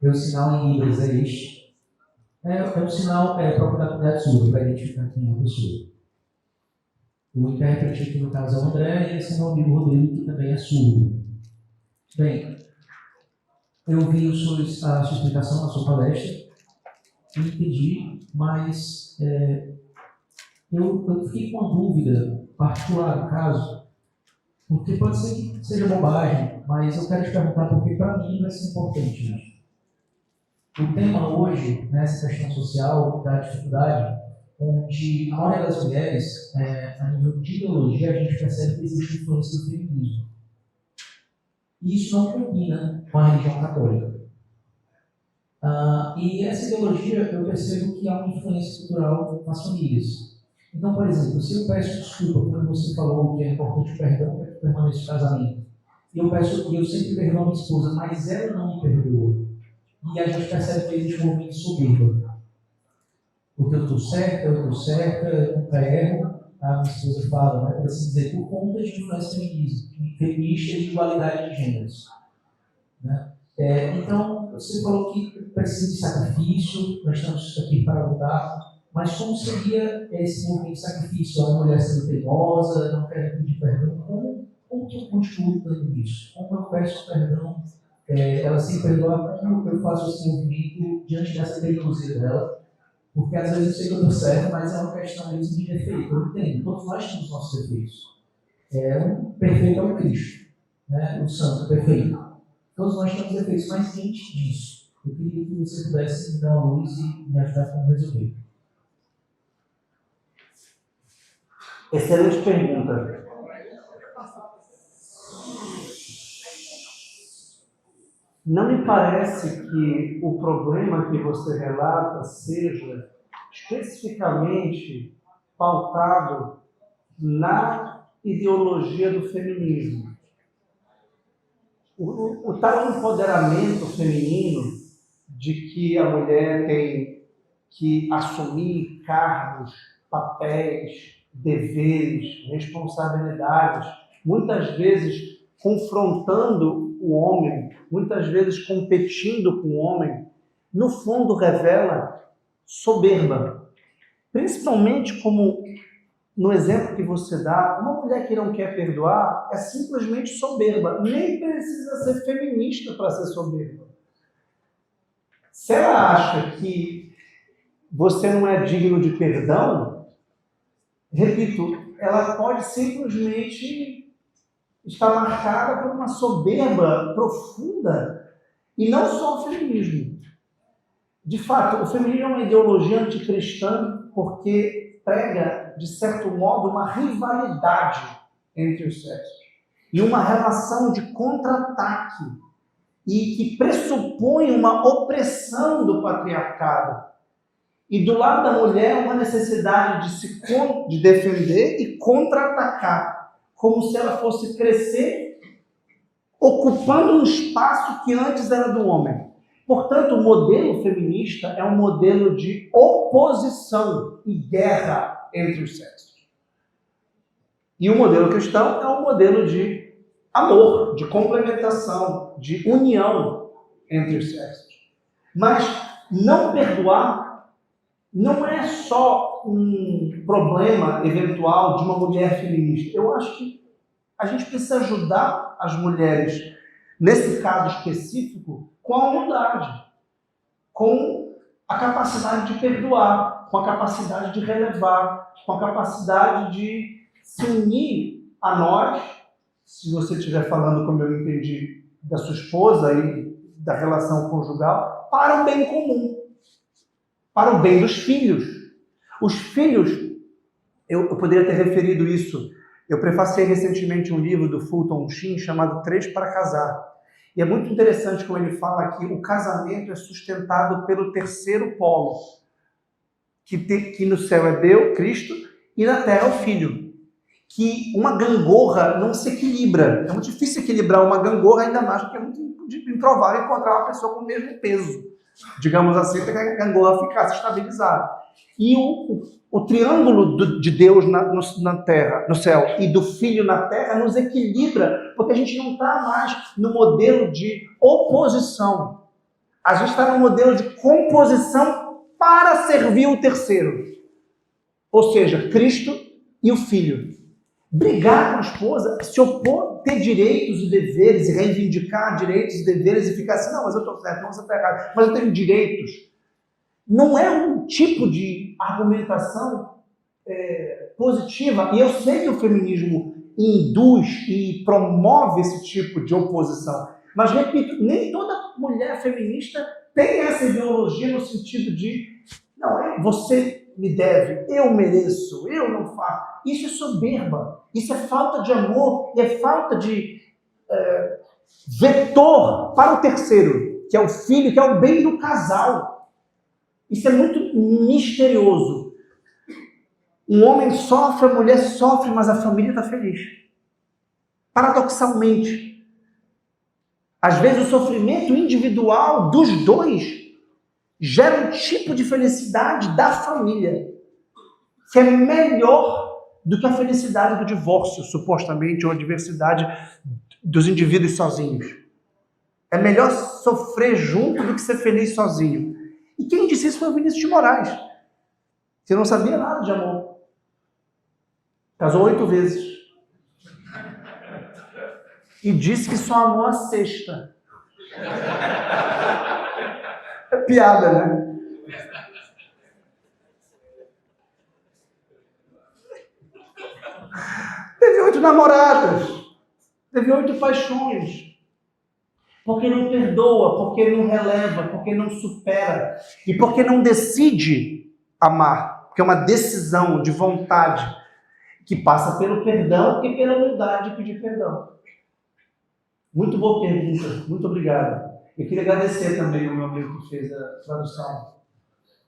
Meu sinal em Libras é este. É um sinal próprio da comunidade surda, para identificar quem é a pessoa. O intérprete aqui no caso é o André e esse é meu amigo Rodrigo, que também é surdo. Bem, eu vi a sua explicação, a sua palestra, e entendi, mas eu fiquei com uma dúvida particular no caso, porque pode ser que seja bobagem, mas eu quero te perguntar porque para mim vai ser importante isso. O tema hoje, nessa questão social, da dificuldade, onde a maioria das mulheres, a nível de ideologia, a gente percebe que existe influência do feminismo. E isso não combina com a religião católica. E essa ideologia, eu percebo que há uma influência cultural nas famílias. Então, por exemplo, se eu peço desculpa quando você falou que é importante o perdão para que permaneça o casamento, e eu sempre perdoo a minha esposa, mas ela não me perdoa, e a gente percebe que existe um movimento de soberba. Porque eu estou certa, eu nunca erro, a minha esposa fala, né, para assim dizer, por conta de influência feminista e de igualdade de gêneros. Né? Então, você falou que precisa de sacrifício, nós estamos aqui para lutar, mas como seria esse movimento de sacrifício? A mulher sendo teimosa, não quer pedir perdão, como que eu continuo dando isso? Como eu peço perdão? Ela se perdoa, como eu faço esse movimento diante dessa teimosia dela? Porque às vezes eu sei que eu estou certo, mas é uma questão mesmo de defeito. Eu entendo, todos nós temos nossos defeitos. O perfeito é o Cristo, né? O santo perfeito. Todos nós temos defeitos, mas diante disso, eu queria que você pudesse me dar uma luz e me ajudar a como resolver. Excelente pergunta. Não me parece que o problema que você relata seja especificamente pautado na ideologia do feminismo. O tal empoderamento feminino de que a mulher tem que assumir cargos, papéis, deveres, responsabilidades, muitas vezes confrontando o homem, muitas vezes competindo com o homem, no fundo revela soberba. Principalmente como no exemplo que você dá, uma mulher que não quer perdoar é simplesmente soberba. Nem precisa ser feminista para ser soberba. Se ela acha que você não é digno de perdão, repito, ela pode simplesmente estar marcada por uma soberba profunda e não só o feminismo. De fato, o feminismo é uma ideologia anticristã porque prega, de certo modo, uma rivalidade entre os sexos e uma relação de contra-ataque e que pressupõe uma opressão do patriarcado. E do lado da mulher, uma necessidade de defender e contra-atacar, como se ela fosse crescer ocupando um espaço que antes era do homem. Portanto, o modelo feminista é um modelo de oposição e guerra entre os sexos. E o modelo cristão é um modelo de amor, de complementação, de união entre os sexos. Mas não perdoar não é só um problema eventual de uma mulher feminista. Eu acho que a gente precisa ajudar as mulheres, nesse caso específico, com a humildade, com a capacidade de perdoar, com a capacidade de relevar, com a capacidade de se unir a nós, se você estiver falando, como eu entendi, da sua esposa e da relação conjugal, para o bem comum, para o bem dos filhos. Os filhos, eu poderia ter referido isso, eu prefacei recentemente um livro do Fulton Sheen chamado 3 para Casar. E é muito interessante como ele fala que o casamento é sustentado pelo terceiro polo, que no céu é Deus, Cristo, e na terra é o Filho. Que uma gangorra não se equilibra. É muito difícil equilibrar uma gangorra, ainda mais porque é muito improvável encontrar uma pessoa com o mesmo peso. Digamos assim, para que a gangorra ficasse estabilizada. E o triângulo de Deus na terra, no céu, e do Filho na terra nos equilibra, porque a gente não está mais no modelo de oposição. A gente está no modelo de composição para servir o terceiro. Ou seja, Cristo e o Filho. Brigar com a esposa, se opor, ter direitos e deveres, e reivindicar direitos e deveres, e ficar assim, não, mas eu estou certo, não, você está errado, mas eu tenho direitos. Não é um tipo de argumentação positiva, e eu sei que o feminismo induz e promove esse tipo de oposição, mas, repito, nem toda mulher feminista tem essa ideologia no sentido de, não, você me deve, eu mereço, eu não faço. Isso é soberba, isso é falta de amor e é falta de vetor para o terceiro, que é o filho, que é o bem do casal. Isso é muito misterioso. Um homem sofre, a mulher sofre, mas a família está feliz. Paradoxalmente. Às vezes o sofrimento individual dos dois gera um tipo de felicidade da família que é melhor do que a felicidade do divórcio, supostamente, ou a diversidade dos indivíduos sozinhos. É melhor sofrer junto do que ser feliz sozinho. E quem disse isso foi o Vinícius de Moraes. Você não sabia nada de amor. Casou 8 vezes. E disse que só amou a sexta. É piada, né? Teve 8 namoradas. Teve 8 paixões. Porque não perdoa, porque não releva, porque não supera. E porque não decide amar. Porque é uma decisão de vontade que passa pelo perdão e pela humildade de pedir perdão. Muito boa pergunta. Muito obrigado. Eu queria agradecer também ao meu amigo que fez a tradução.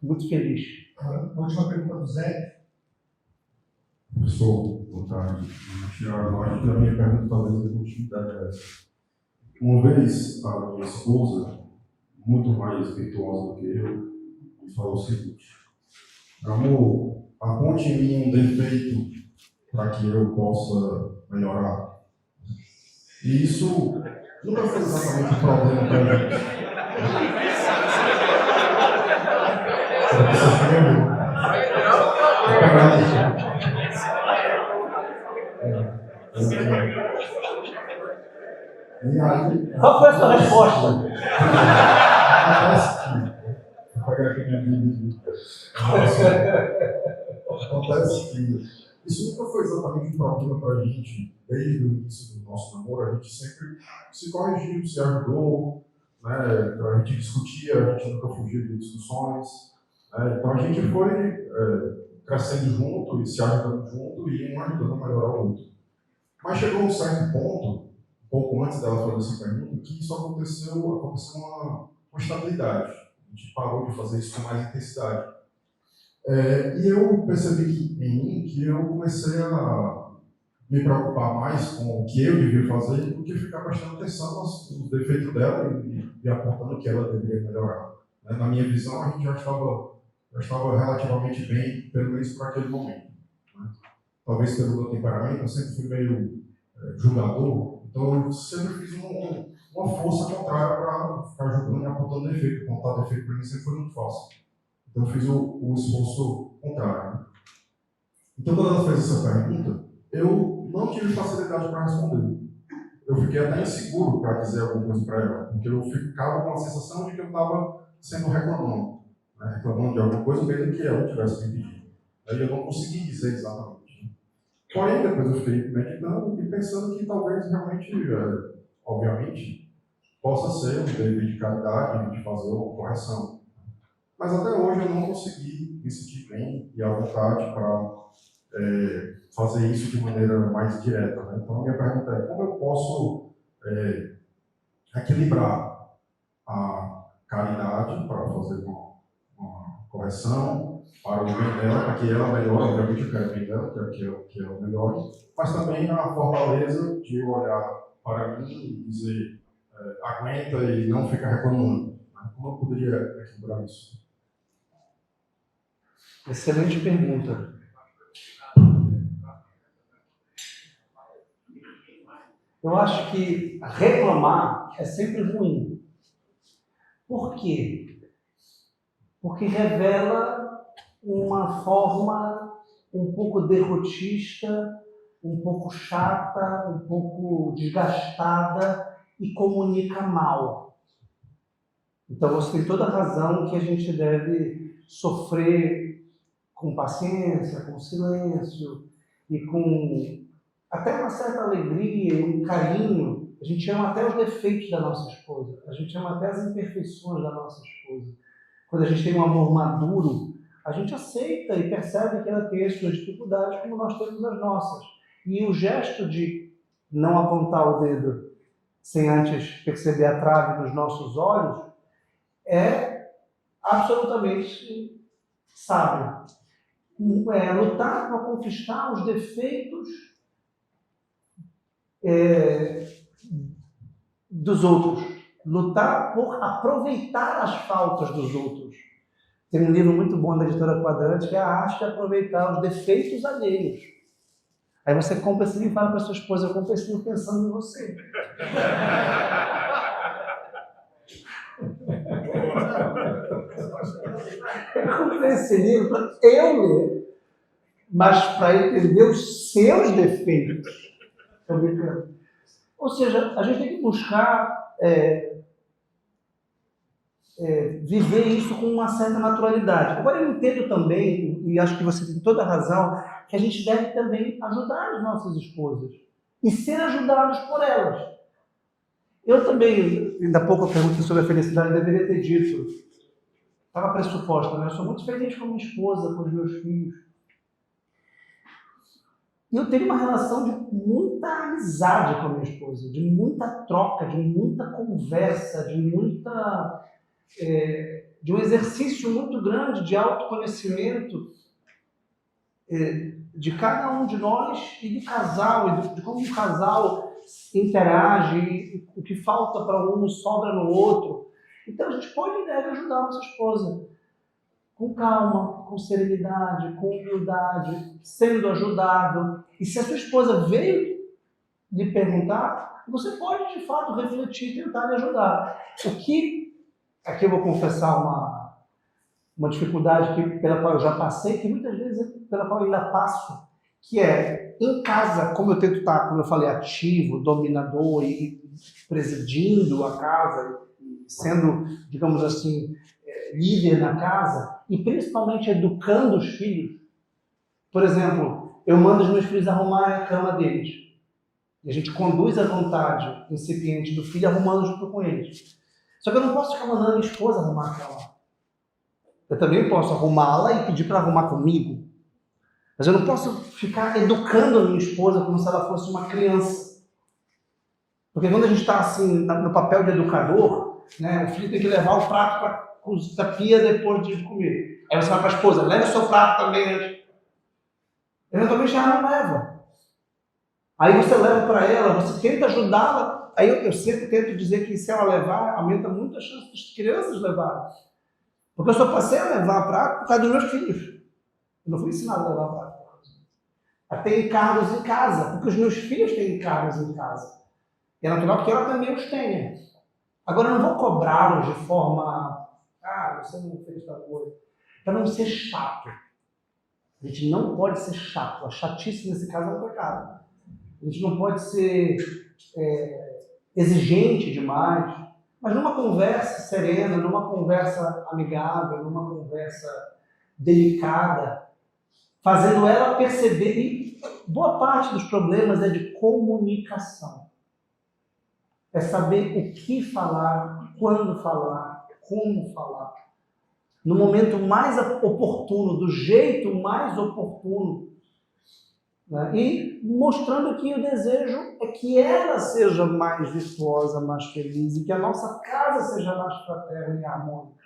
Muito feliz. A última pergunta do Zé. Professor, boa tarde. Tiago, acho que a minha pergunta talvez é continuidade a essa. Uma vez, a minha esposa, muito mais virtuosa do que eu, me falou o seguinte: amor, aponte em mim um defeito para que eu possa melhorar. E isso nunca foi exatamente um problema para a gente. Será que você quer? E aí, Qual foi a sua resposta? vou pegar aqui minha Bíblia. Acontece que isso nunca foi exatamente um problema para a gente. Desde o início do nosso namoro, a gente sempre se corrigiu, se ajudou, né? A gente discutia, a gente nunca fugia de discussões. Né? Então a gente foi crescendo junto e se ajudando junto e um ajudando a melhorar o outro. Mas chegou um certo ponto, um pouco antes dela fazer essa pergunta, que isso aconteceu uma estabilidade. A gente parou de fazer isso com mais intensidade. E eu percebi em mim que eu comecei a me preocupar mais com o que eu devia fazer do que ficar prestando atenção nos defeitos dela e apontando o que ela deveria melhorar. Né? Na minha visão, a gente já estava relativamente bem, pelo menos para aquele momento. Né? Talvez pelo meu temperamento, eu sempre fui meio julgador, então eu sempre fiz uma força contrária para ficar julgando e apontando defeito. Apontar defeito para mim sempre foi muito fácil. Então eu fiz o esforço contrário. Né? Então, quando ela fez essa pergunta, eu não tive facilidade para responder. Eu fiquei até inseguro para dizer alguma coisa para ela, porque eu ficava com a sensação de que eu estava sendo reclamando, né? Reclamando de alguma coisa, mesmo que ela tivesse me pedido. Aí eu não consegui dizer exatamente. Né? Porém, depois eu fiquei meditando e pensando que talvez realmente, obviamente, possa ser um dever de caridade de fazer uma correção. Mas até hoje eu não consegui me sentir bem e à vontade para fazer isso de maneira mais direta. Né? Então a minha pergunta é, como eu posso equilibrar a caridade para fazer uma correção para o bem dela, para que ela melhore, obviamente eu quero o bem dela, quero que ela melhore, mas também a fortaleza de olhar para mim e dizer aguenta e não ficar reclamando. Né? Como eu poderia equilibrar isso? Excelente pergunta. Eu acho que reclamar é sempre ruim. Por quê? Porque revela uma forma um pouco derrotista, um pouco chata, um pouco desgastada e comunica mal. Então você tem toda a razão que a gente deve sofrer com paciência, com silêncio e com até uma certa alegria, um carinho. A gente ama até os defeitos da nossa esposa, a gente ama até as imperfeições da nossa esposa. Quando a gente tem um amor maduro, a gente aceita e percebe que ela tem as suas dificuldades como nós temos as nossas. E o gesto de não apontar o dedo sem antes perceber a trave nos nossos olhos é absolutamente sábio. Lutar para conquistar os defeitos dos outros, lutar por aproveitar as faltas dos outros. Tem um livro muito bom da editora Quadrante que é a arte de aproveitar os defeitos alheios. Aí você compra esse livro e fala para sua esposa, eu comprei esse livro pensando em você. Eu comprei esse livro para eu ler, mas para entender os seus defeitos. Estou brincando. Ou seja, a gente tem que buscar viver isso com uma certa naturalidade. Agora eu entendo também, e acho que você tem toda a razão, que a gente deve também ajudar as nossas esposas e ser ajudados por elas. Eu também, ainda há pouco eu perguntei sobre a felicidade, eu deveria ter dito, estava pressuposta, né? Eu sou muito feliz com a minha esposa, com os meus filhos. E eu tenho uma relação de muita amizade com a minha esposa, de muita troca, de muita conversa, de um exercício muito grande de autoconhecimento de cada um de nós e do casal, e de como um casal interage, e o que falta para um sobra no outro. Então a gente pode e deve ajudar a nossa esposa com calma, com serenidade, com humildade, sendo ajudado. E se a sua esposa veio lhe perguntar, você pode de fato refletir e tentar lhe ajudar. Aqui eu vou confessar uma dificuldade pela qual eu já passei, que muitas vezes pela qual eu ainda passo, que é, em casa, como eu tento estar, como eu falei, ativo, dominador e presidindo a casa, sendo, digamos assim, líder na casa, e principalmente educando os filhos. Por exemplo, eu mando os meus filhos arrumar a cama deles. E a gente conduz a vontade incipiente do filho arrumando junto com eles. Só que eu não posso ficar mandando a minha esposa arrumar a cama. Eu também posso arrumá-la e pedir para arrumar comigo. Mas eu não posso ficar educando a minha esposa como se ela fosse uma criança. Porque quando a gente está assim, no papel de educador, né, o filho tem que levar o prato para a pia depois de comer. Aí você vai para a esposa, leva o seu prato também antes. Eventualmente ela não leva. Aí você leva para ela, você tenta ajudá-la. Aí eu sempre tento dizer que se ela levar, aumenta muito a chance das crianças levarem. Porque eu só passei a levar prato por causa dos meus filhos. Eu não fui ensinado a levar prato. A ter encargos em casa, porque os meus filhos têm encargos em casa. E é natural que ela também os tenha. Agora eu não vou cobrá-los de forma, você não fez tal coisa. Para não ser chato. A gente não pode ser chato. A chatice nesse caso é um pecado. A gente não pode ser exigente demais, mas numa conversa serena, numa conversa amigável, numa conversa delicada, fazendo ela perceber, e boa parte dos problemas é de comunicação. É saber o que falar, quando falar, como falar. No momento mais oportuno, do jeito mais oportuno. Né? E mostrando que o desejo é que ela seja mais virtuosa, mais feliz, e que a nossa casa seja mais fraterna e harmônica.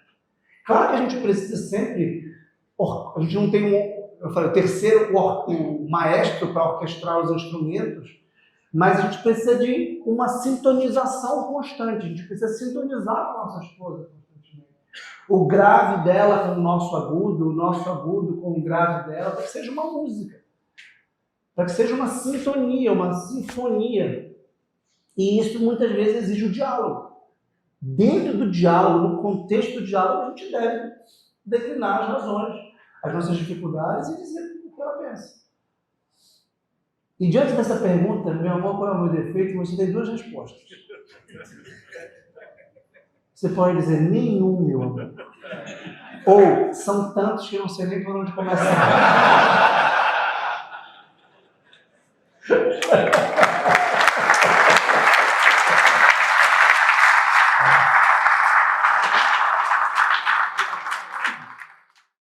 Claro que a gente precisa sempre, a gente não tem o terceiro o maestro para orquestrar os instrumentos, mas a gente precisa de uma sintonização constante, a gente precisa sintonizar com a nossa esposa constantemente. O grave dela com o nosso agudo com o grave dela, para que seja uma música. Para que seja uma sintonia, uma sinfonia. E isso muitas vezes exige o diálogo. Dentro do diálogo, no contexto do diálogo, a gente deve declinar as razões, as nossas dificuldades e dizer o que ela pensa. E diante dessa pergunta, meu amor, qual é o meu defeito? Você tem duas respostas. Você pode dizer nenhum, meu amor. Ou são tantos que eu não sei nem por onde começar.